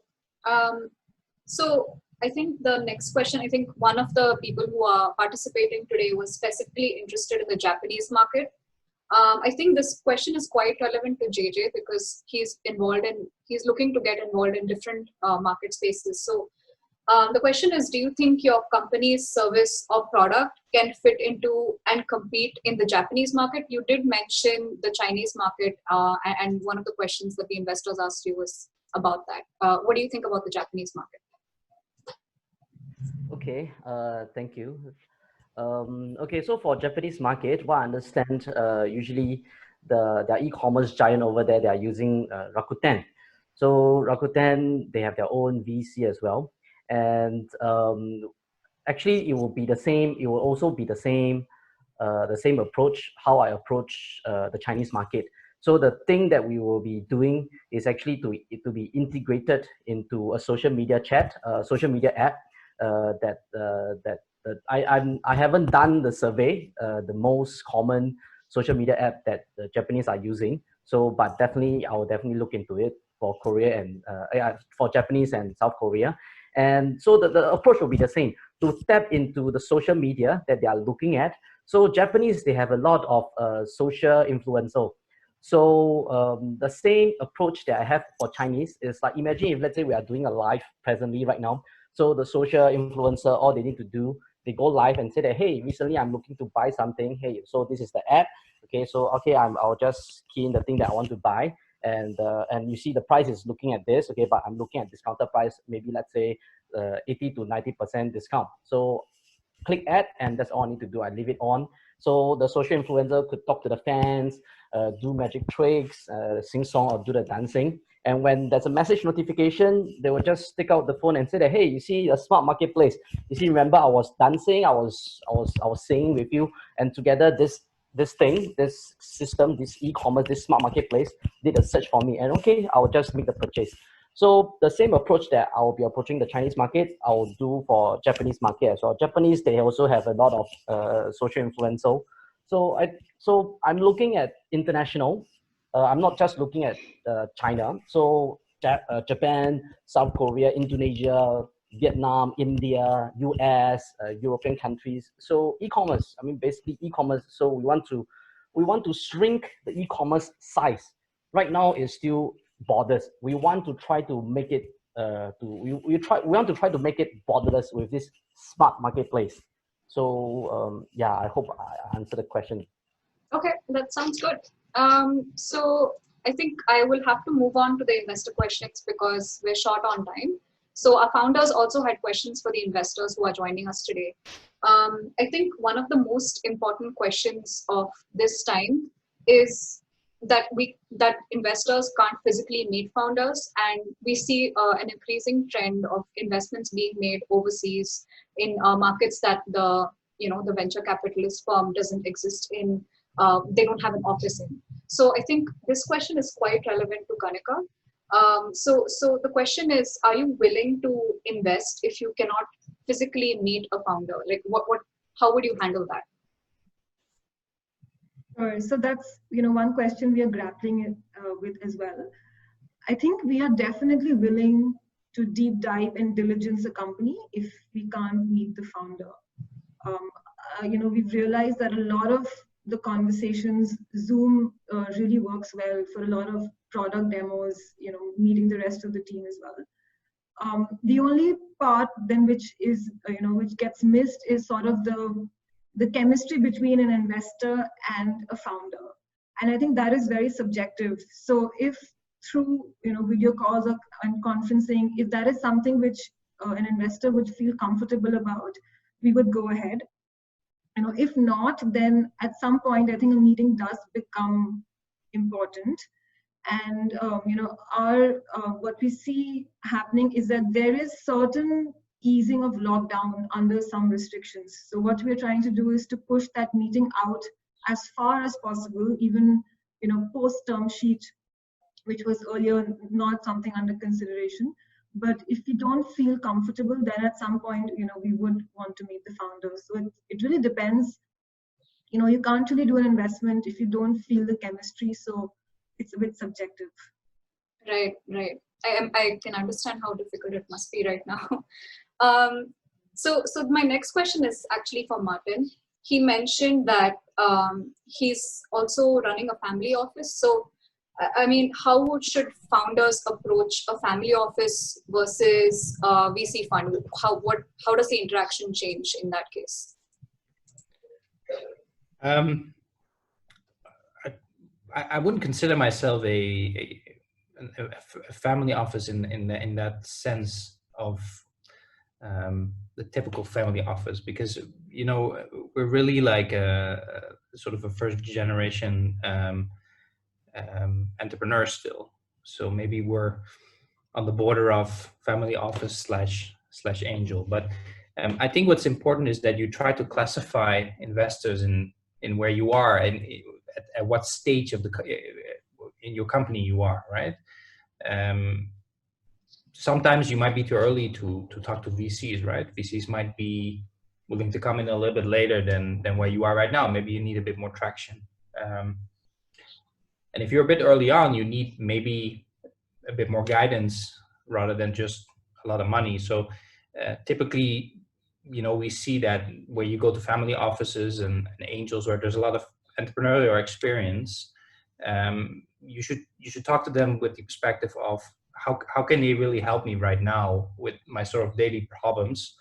So I think the next question, I think one of the people who are participating today was specifically interested in the Japanese market. I think this question is quite relevant to JJ because he's looking to get involved in different market spaces. So the question is, do you think your company's service or product can fit into and compete in the Japanese market? You did mention the Chinese market, and one of the questions that the investors asked you was about that. What do you think about the Japanese market? Okay, thank you. Okay, so for Japanese market, what I understand, usually the e-commerce giant over there, they are using Rakuten. So Rakuten, they have their own VC as well. And actually, it will be the same. It will also be the same approach, how I approach the Chinese market. So the thing that we will be doing is actually to be integrated into a social media app I haven't done the survey, the most common social media app that the Japanese are using. So, but definitely, I will definitely look into it for Korea and for Japanese and South Korea. And so the approach will be the same, to tap into the social media that they are looking at. So Japanese, they have a lot of social influencer. So the same approach that I have for Chinese is like, imagine if, let's say, we are doing a live presently right now. So the social influencer, all they need to do, they go live and say that, hey, recently I'm looking to buy something. Hey, so this is the app. Okay, so okay, I'll just key in the thing that I want to buy, and you see the price is looking at this. Okay, but I'm looking at discounted price, maybe let's say 80 to 90% discount. So click add, and that's all I need to do. I leave it on. So the social influencer could talk to the fans, do magic tricks, sing song or do the dancing. And when there's a message notification, they will just stick out the phone and say that, hey, you see a smart marketplace. You see, remember I was dancing, I was singing with you, and together this system, this e-commerce, this smart marketplace did a search for me, and okay, I'll just make the purchase. So the same approach that I will be approaching the Chinese market, I will do for Japanese market as well. Japanese, they also have a lot of social influencer. So I'm looking at international. I'm not just looking at China. So Japan, South Korea, Indonesia, Vietnam, India, US, European countries. So e-commerce, I mean, basically e-commerce. So we want to shrink the e-commerce size. Right now it's still borders. We want to try to make it we want to try to make it borderless with this smart marketplace. So yeah, I hope I answered the question. Okay, that sounds good. So I think I will have to move on to the investor questions because we're short on time. So our founders also had questions for the investors who are joining us today. I think one of the most important questions of this time is that investors can't physically meet founders, and we see an increasing trend of investments being made overseas in markets that the venture capitalist firm doesn't exist in. They don't have an office in. So I think this question is quite relevant to Kanika. So the question is, are you willing to invest if you cannot physically meet a founder? Like how would you handle that? Sure. So that's one question we are grappling with as well. I think we are definitely willing to deep dive and diligence a company if we can't meet the founder. We've realized that a lot of the conversations, Zoom really works well for a lot of product demos, meeting the rest of the team as well. The only part then which gets missed is sort of the chemistry between an investor and a founder. And I think that is very subjective. So if through video calls and conferencing, if that is something which an investor would feel comfortable about, we would go ahead. If not, then at some point, I think a meeting does become important. And what we see happening is that there is certain easing of lockdown under some restrictions. So what we're trying to do is to push that meeting out as far as possible, even post term sheet, which was earlier not something under consideration. But if we don't feel comfortable, then at some point, we would want to meet the founders. So it really depends. You can't really do an investment if you don't feel the chemistry. So it's a bit subjective. Right. I can understand how difficult it must be right now. So my next question is actually for Maarten. He mentioned that he's also running a family office. So I mean, how should founders approach a family office versus VC fund? How does the interaction change in that case? I wouldn't consider myself a family office in that sense of the typical family office, because we're really like a sort of a first generation entrepreneurs still. So maybe we're on the border of family office slash angel. But I think what's important is that you try to classify investors in where you are and at what stage of in your company you are, right? Sometimes you might be too early to talk to VCs, right? VCs might be willing to come in a little bit later than where you are right now. Maybe you need a bit more traction. And if you're a bit early on, you need maybe a bit more guidance rather than just a lot of money. So typically, we see that where you go to family offices and angels where there's a lot of entrepreneurial experience, you should talk to them with the perspective of how can they really help me right now with my sort of daily problems.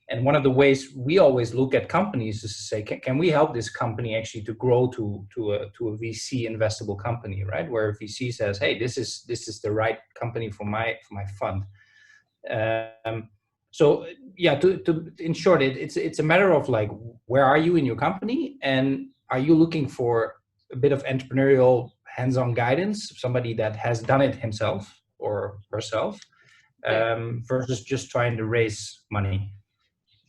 And one of the ways we always look at companies is to say, can we help this company actually to grow to a VC investable company, right? Where a VC says, hey, this is the right company for my fund. So yeah, in short, it's a matter of like, where are you in your company, and are you looking for a bit of entrepreneurial hands-on guidance, somebody that has done it himself or herself, versus just trying to raise money.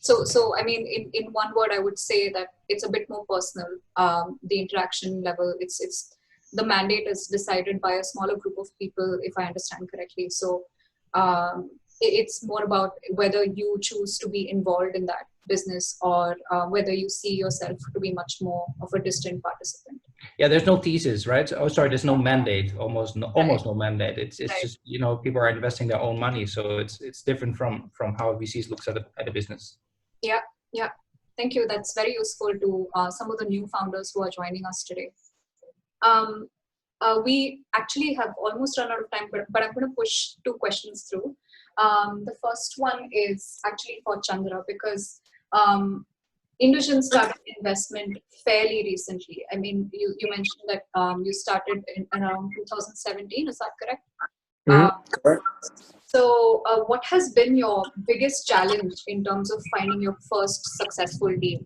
So I mean, in one word, I would say that it's a bit more personal. The interaction level, it's the mandate is decided by a smaller group of people, if I understand correctly. So it's more about whether you choose to be involved in that business or whether you see yourself to be much more of a distant participant. Yeah, there's no thesis, right? Oh, sorry, there's no mandate. Almost no mandate. It's just people are investing their own money, so it's different from how VCs looks at a business. Yeah. Thank you. That's very useful to some of the new founders who are joining us today. We actually have almost run out of time, but I'm going to push 2 questions through. The first one is actually for Chandra, because IndoGen started investment fairly recently. I mean, you mentioned that you started in around 2017, is that correct? Correct. So what has been your biggest challenge in terms of finding your first successful deal?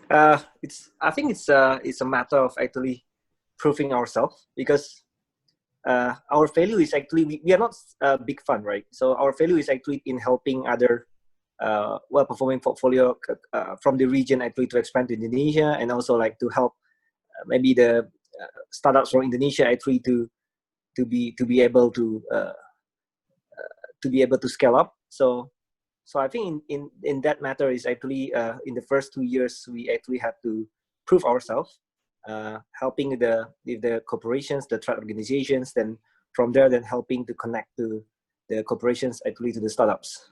I think it's a matter of actually proving ourselves, because our value is actually, we are not a big fund, right? So our value is actually in helping other well-performing portfolio from the region actually to expand to Indonesia, and also like to help maybe the startups from Indonesia actually to be able to scale up. So I think in that matter is actually in the first 2 years we actually had to prove ourselves, helping with the corporations, the trade organizations, then from there then helping to connect to the corporations actually to the startups.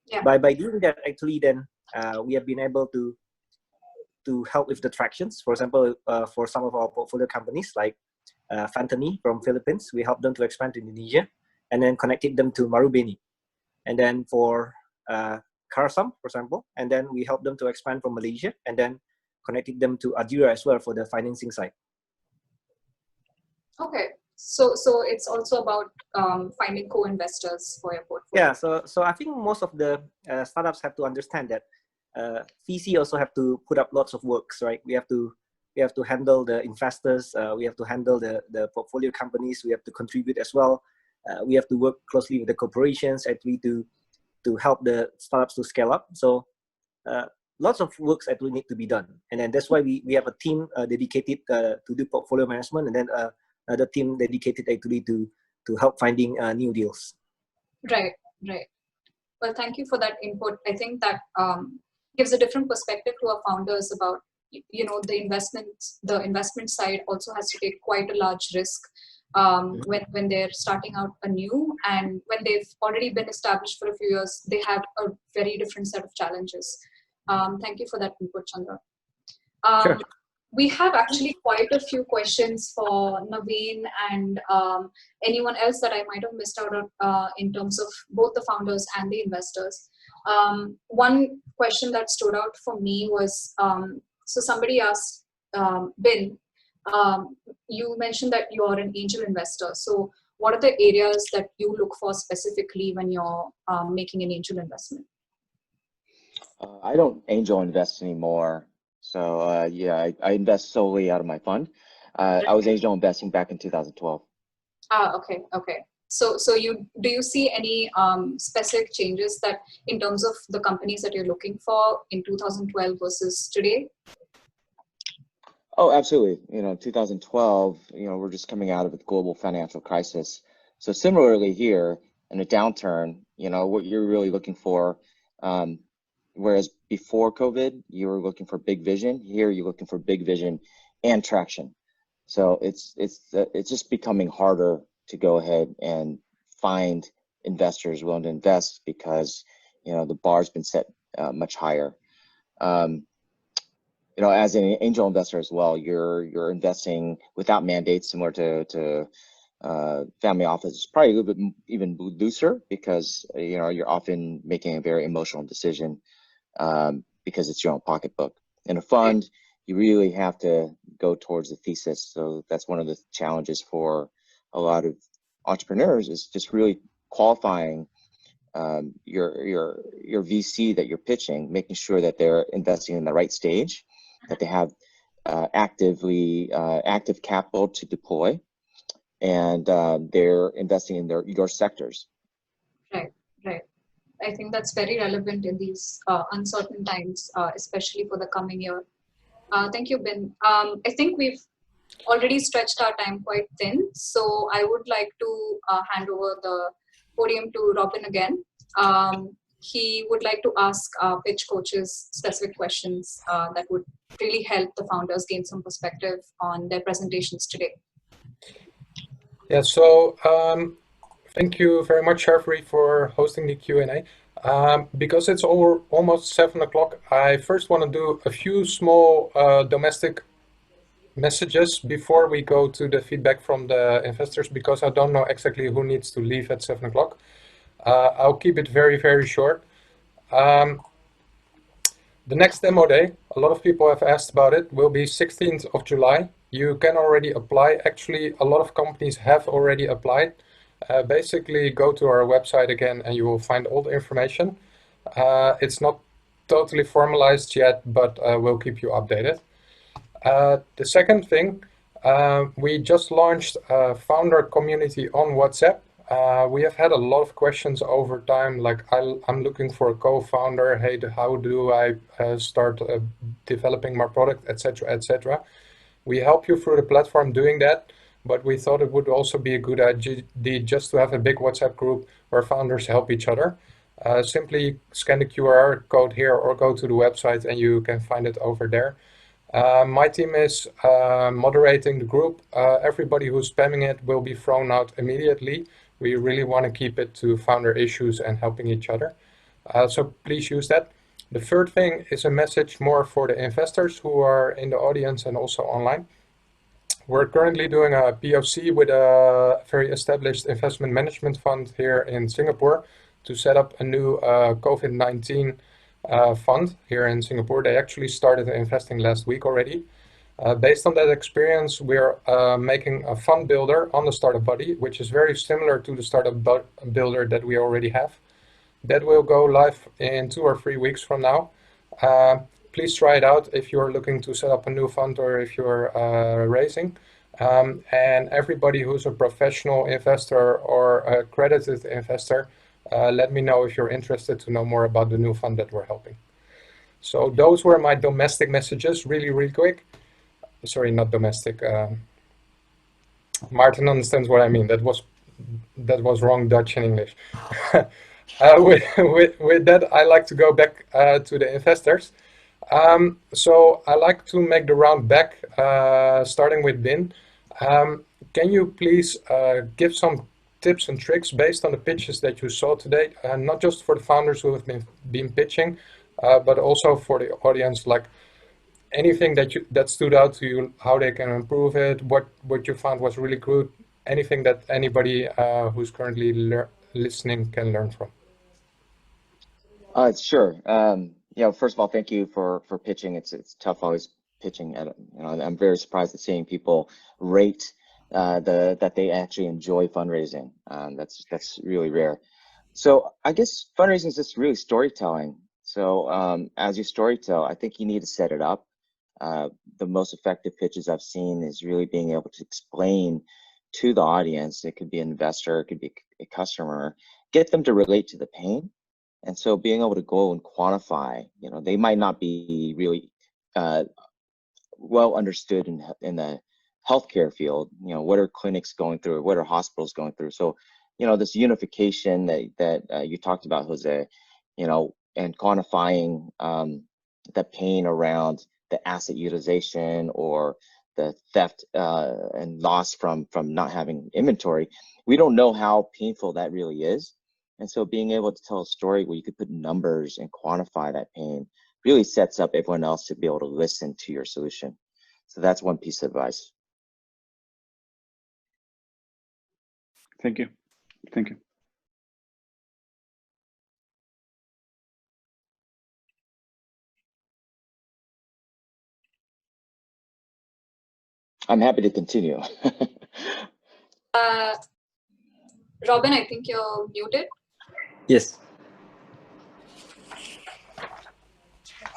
Yeah. By doing that actually then we have been able to help with the tractions. For example, for some of our portfolio companies like Fantani from Philippines, we helped them to expand to Indonesia and then connected them to Marubeni. And then for Karsam, for example, and then we helped them to expand from Malaysia and then connected them to Adira as well for the financing side. Okay, so it's also about finding co-investors for your portfolio. Yeah, so I think most of the startups have to understand that VC also have to put up lots of works, right? We have to handle the investors, we have to handle the portfolio companies, we have to contribute as well. We have to work closely with the corporations actually to help the startups to scale up. So lots of works actually need to be done, and then that's why we have a team dedicated to do portfolio management, and then another team dedicated actually to help finding new deals. Right. Well, thank you for that input. I think that gives a different perspective to our founders about, the investment side also has to take quite a large risk when they're starting out anew, and when they've already been established for a few years, they have a very different set of challenges. Thank you for that input, Chandra. Sure. We have actually quite a few questions for Navin and anyone else that I might have missed out on in terms of both the founders and the investors. One question that stood out for me was, so somebody asked, Binh, you mentioned that you're an angel investor. So what are the areas that you look for specifically when you're making an angel investment? I don't angel invest anymore. So yeah, I invest solely out of my fund. I was angel investing back in 2012. Okay. So do you see any specific changes that in terms of the companies that you're looking for in 2012 versus today? Oh, absolutely. 2012, we're just coming out of a global financial crisis. So similarly here in a downturn, what you're really looking for, whereas before COVID, you were looking for big vision, here you're looking for big vision and traction. So it's just becoming harder to go ahead and find investors willing to invest because, the bar's been set much higher. As an angel investor as well, you're investing without mandates, similar to family office. It's probably a little bit even looser because you're often making a very emotional decision because it's your own pocketbook. In a fund, you really have to go towards the thesis. So that's one of the challenges for a lot of entrepreneurs, is just really qualifying your VC that you're pitching, making sure that they're investing in the right stage, that they have active capital to deploy, and they're investing in your sectors. Right. I think that's very relevant in these uncertain times, especially for the coming year. Thank you, Binh. I think we've already stretched our time quite thin, so I would like to hand over the podium to Robin again. He would like to ask pitch coaches specific questions that would really help the founders gain some perspective on their presentations today. Yeah, so thank you very much, Sharfri, for hosting the Q&A. Because it's almost 7 o'clock, I first want to do a few small domestic messages before we go to the feedback from the investors, because I don't know exactly who needs to leave at 7 o'clock. I'll keep it very, very short. The next demo day, a lot of people have asked about it, will be 16th of July. You can already apply. Actually, a lot of companies have already applied. Basically, go to our website again and you will find all the information. It's not totally formalized yet, but we'll keep you updated. The second thing, we just launched a founder community on WhatsApp. We have had a lot of questions over time, like I'm looking for a co-founder. Hey, how do I start developing my product, etc., etc. We help you through the platform doing that, but we thought it would also be a good idea just to have a big WhatsApp group where founders help each other. Simply scan the QR code here or go to the website and you can find it over there. My team is moderating the group. Everybody who's spamming it will be thrown out immediately. We really want to keep it to founder issues and helping each other. So please use that. The third thing is a message more for the investors who are in the audience and also online. We're currently doing a POC with a very established investment management fund here in Singapore to set up a new COVID-19 fund here in Singapore. They actually started investing last week already. Based on that experience, we're making a fund builder on the Startup Buddy, which is very similar to the Startup Builder that we already have. That will go live in 2 or 3 weeks from now. Please try it out if you're looking to set up a new fund or if you're raising. And everybody who's a professional investor or a accredited investor, let me know if you're interested to know more about the new fund that we're helping. So those were my domestic messages, really, really quick. Sorry, not domestic. Maarten understands what I mean. That was wrong Dutch and English. With that, I like to go back to the investors. So I like to make the round back, starting with Binh. Can you please give some tips and tricks based on the pitches that you saw today, not just for the founders who have been pitching, but also for the audience, like anything that stood out to you, how they can improve it, what you found was really good, anything that anybody who's currently listening can learn from. Sure. First of all, thank you for pitching. It's tough always pitching. I'm very surprised at seeing people rate that they actually enjoy fundraising. That's really rare. So I guess fundraising is just really storytelling. So as you storytell, I think you need to set it up. The most effective pitches I've seen is really being able to explain to the audience. It could be an investor, it could be a customer, get them to relate to the pain. And so being able to go and quantify, they might not be really well understood in the healthcare field. What are clinics going through? What are hospitals going through? So, this unification that you talked about, Jose, and quantifying the pain around the asset utilization or the theft and loss from not having inventory. We don't know how painful that really is. And so being able to tell a story where you could put numbers and quantify that pain really sets up everyone else to be able to listen to your solution. So that's one piece of advice. Thank you. Thank you. I'm happy to continue. Robin, I think you're muted. Yes.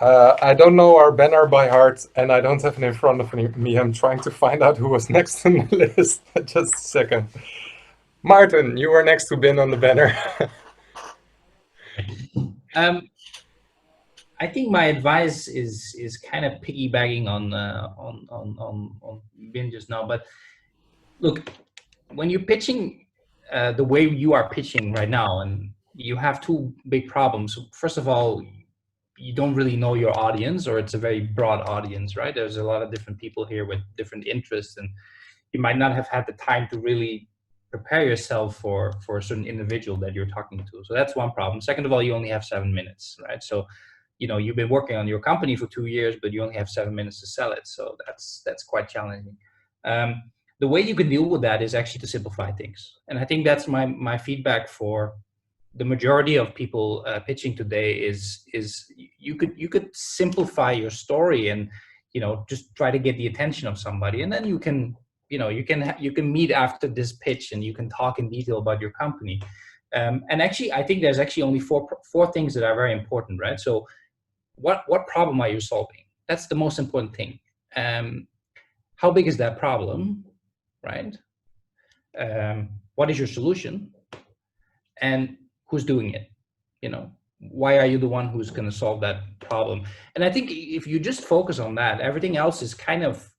I don't know our banner by heart, and I don't have it in front of me. I'm trying to find out who was next on the list. Just a second. Maarten, you were next to Binh on the banner. I think my advice is kind of piggybacking on Binh just now. But look, when you're pitching the way you are pitching right now, and you have two big problems. First of all, you don't really know your audience, or it's a very broad audience, right? There's a lot of different people here with different interests, and you might not have had the time to really prepare yourself for a certain individual that you're talking to. So that's one problem. Second of all, you only have 7 minutes, right? So, you've been working on your company for 2 years, but you only have 7 minutes to sell it. So that's quite challenging. The way you can deal with that is actually to simplify things. And I think that's my feedback for the majority of people pitching today is you could simplify your story and, you know, just try to get the attention of somebody, and then you can, you know, you can meet after this pitch and you can talk in detail about your company. And actually, I think there's actually only four things that are very important, right? So what problem are you solving? That's the most important thing. How big is that problem, right? What is your solution? And who's doing it? You know, why are you the one who's going to solve that problem? And I think if you just focus on that, everything else is kind of,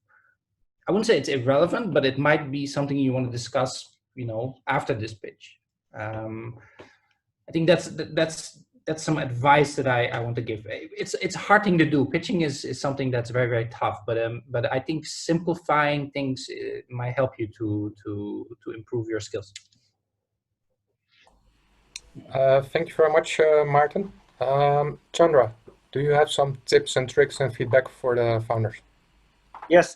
I wouldn't say it's irrelevant, but it might be something you want to discuss, you know, after this pitch. I think that's some advice that I want to give. It's a hard thing to do. Pitching is something that's very, very tough, but I think simplifying things might help you to improve your skills. Thank you very much, Maarten. Chandra, do you have some tips and tricks and feedback for the founders? Yes,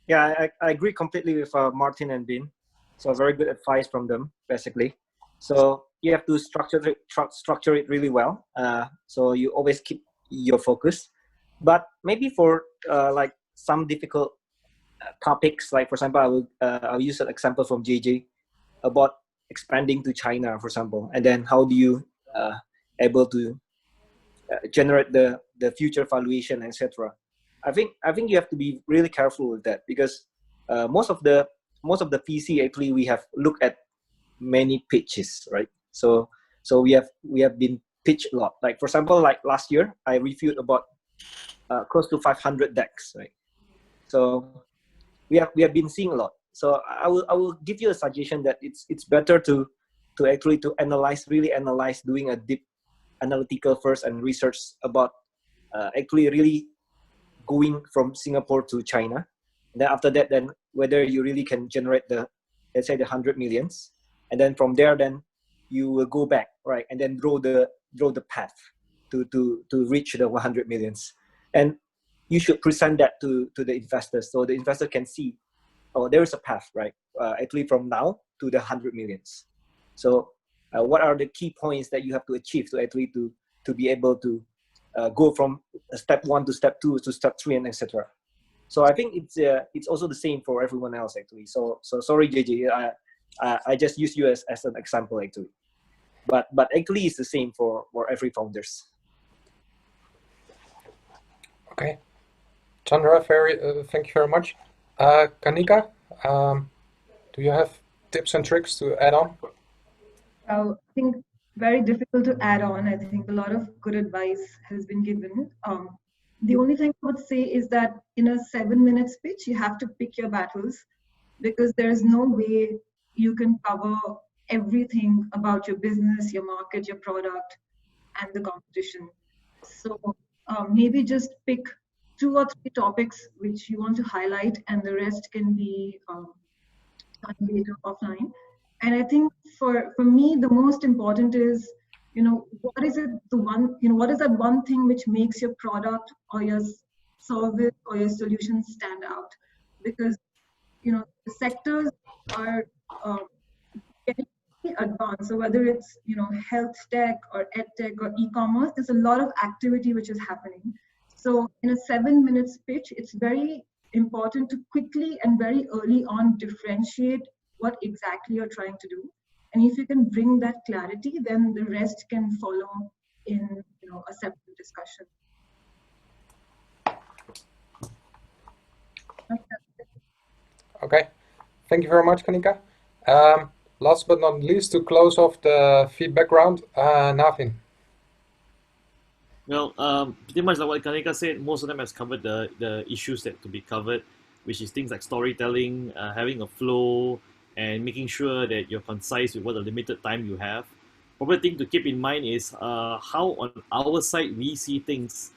yeah, I agree completely with Maarten and Binh. So very good advice from them, basically. So you have to structure it really well. So you always keep your focus. But maybe for like some difficult topics, like for example, I'll use an example from JJ about expanding to China, for example, and then how do you able to generate the future valuation, etc. I think you have to be really careful with that, because most of the VC actually we have looked at many pitches, right? So we have been pitched a lot. Like for example, like last year I reviewed about close to 500 decks, right? So we have been seeing a lot. So I will give you a suggestion that it's better to actually really analyze, doing a deep analytical first and research about actually really going from Singapore to China. And then after that, then whether you really can generate let's say the 100 millions, and then from there, then you will go back, right, and then draw the path to reach the 100 millions. And you should present that to the investors, so the investor can see, oh, there is a path, right, actually from now to the 100 millions. So what are the key points that you have to achieve to actually to be able to go from step 1 to step 2 to step 3 and etc. So I think it's also the same for everyone else actually. So sorry JJ, I just use you as an example actually, but actually it's the same for every founders. Okay, Chandra, thank you very much. Kanika, do you have tips and tricks to add on? I think very difficult to add on. I think a lot of good advice has been given. The only thing I would say is that in a 7-minute speech, you have to pick your battles, because there is no way you can cover everything about your business, your market, your product, and the competition. So maybe just pick 2 or 3 topics which you want to highlight, and the rest can be done later offline. And I think for me, the most important is, what is that one thing which makes your product or your service or your solution stand out? Because, the sectors are getting advanced. So whether it's, health tech or ed tech or e-commerce, there's a lot of activity which is happening. So in a 7-minute pitch, it's very important to quickly and very early on differentiate what exactly you're trying to do. And if you can bring that clarity, then the rest can follow in a separate discussion. Okay, thank you very much, Kanika. Last but not least, to close off the feedback round, Navin. Well, pretty much like what Kanika said, most of them has covered the issues that to be covered, which is things like storytelling, having a flow, and making sure that you're concise with what the limited time you have. Probably thing to keep in mind is how on our side we see things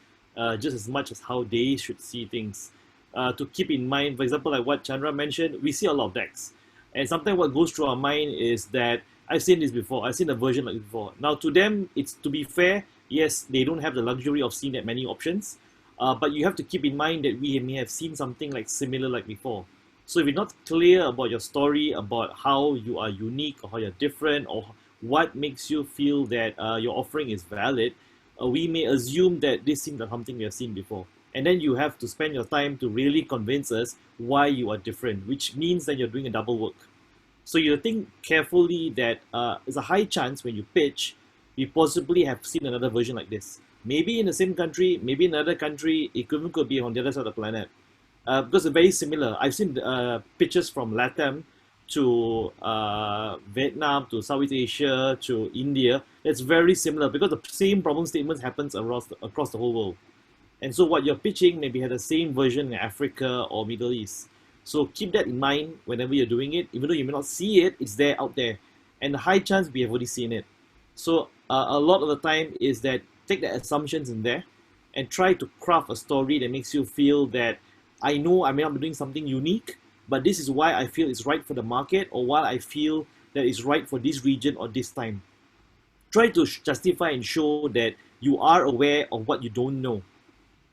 just as much as how they should see things. To keep in mind, for example, like what Chandra mentioned, we see a lot of decks. And sometimes what goes through our mind is that I've seen this before, I've seen a version like this before. Now to them, it's, to be fair, yes, they don't have the luxury of seeing that many options, but you have to keep in mind that we may have seen something like similar like before. So if you're not clear about your story, about how you are unique or how you're different or what makes you feel that your offering is valid, we may assume that this seems like something we have seen before. And then you have to spend your time to really convince us why you are different, which means that you're doing a double work. So you think carefully that there's a high chance when you pitch, we possibly have seen another version like this. Maybe in the same country, maybe in another country, it could be on the other side of the planet. Because they're very similar. I've seen pitches from LATAM to Vietnam, to Southeast Asia, to India. It's very similar because the same problem statements happens across the whole world. And so what you're pitching maybe had the same version in Africa or Middle East. So keep that in mind whenever you're doing it. Even though you may not see it, it's there out there. And the high chance we have already seen it. So a lot of the time is that take the assumptions in there and try to craft a story that makes you feel that I know I may not be doing something unique, but this is why I feel it's right for the market, or why I feel that it's right for this region or this time. Try to justify and show that you are aware of what you don't know,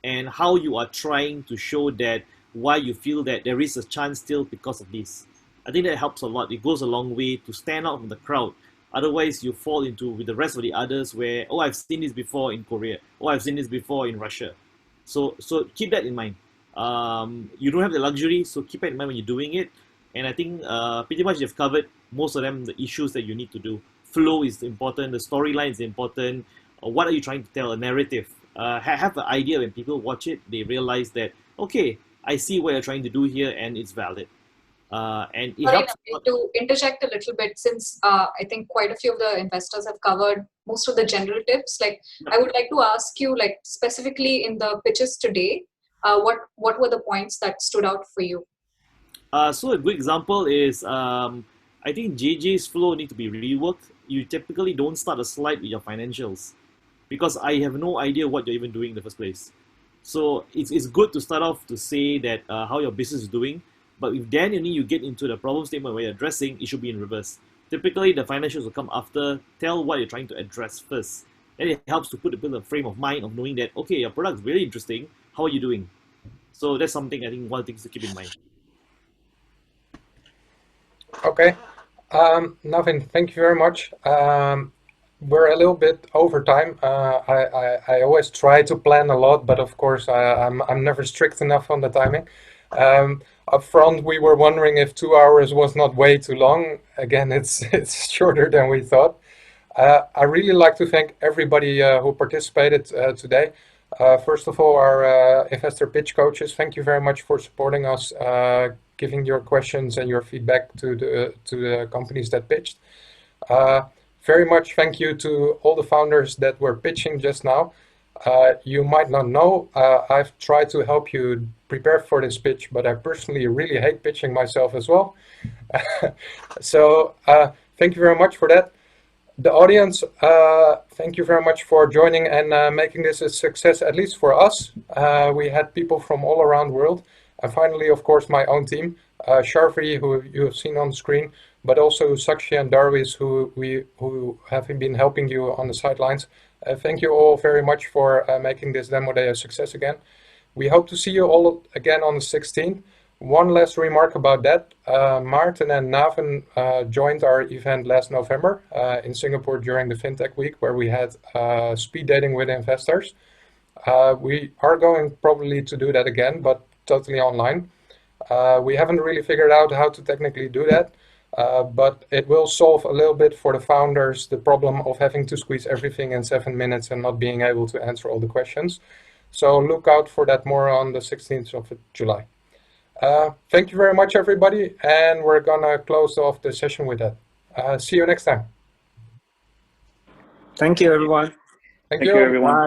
and how you are trying to show that why you feel that there is a chance still because of this. I think that helps a lot. It goes a long way to stand out from the crowd. Otherwise, you fall into with the rest of the others where, oh, I've seen this before in Korea. Oh, I've seen this before in Russia. So keep that in mind. You don't have the luxury, so keep it in mind when you're doing it. And I think pretty much you've covered most of them, the issues that you need to do. Flow is important. The storyline is important. What are you trying to tell? A narrative. Have an idea when people watch it, they realize that, okay, I see what you're trying to do here and it's valid. And it helps. To interject a little bit, since I think quite a few of the investors have covered most of the general tips, like I would like to ask you, like specifically in the pitches today, what were the points that stood out for you? So a good example is, I think JJ's flow need to be reworked. You typically don't start a slide with your financials, because I have no idea what you're even doing in the first place. So it's good to start off to say that how your business is doing, but if then you get into the problem statement where you're addressing, it should be in reverse. Typically, the financials will come after. Tell what you're trying to address first. And it helps to put a frame of mind of knowing that, okay, your product is very interesting. How are you doing? So that's something I think one of the things to keep in mind. Okay. Navin, thank you very much. We're a little bit over time. I always try to plan a lot, but of course I'm never strict enough on the timing. Up front, we were wondering if 2 hours was not way too long. Again, it's shorter than we thought. I really like to thank everybody who participated today. First of all, our investor pitch coaches, thank you very much for supporting us, giving your questions and your feedback to the companies that pitched. Very much thank you to all the founders that were pitching just now. You might not know, I've tried to help you prepare for this pitch, but I personally really hate pitching myself as well. So thank you very much for that. The audience, thank you very much for joining and making this a success, at least for us. We had people from all around the world. And finally, of course, my own team, Sharvi, who you have seen on the screen, but also Sakshi and Darwis, who have been helping you on the sidelines. Thank you all very much for making this demo day a success again. We hope to see you all again on the 16th. One last remark about that. Maarten and Navin joined our event last November in Singapore during the FinTech Week, where we had speed dating with investors. We are going probably to do that again, but totally online. We haven't really figured out how to technically do that, but it will solve a little bit for the founders the problem of having to squeeze everything in 7 minutes and not being able to answer all the questions. So look out for that more on the 16th of July. Thank you very much, everybody, and we're gonna close off the session with that. See you next time. Thank you, everyone. Thank you, you. everyone. Bye.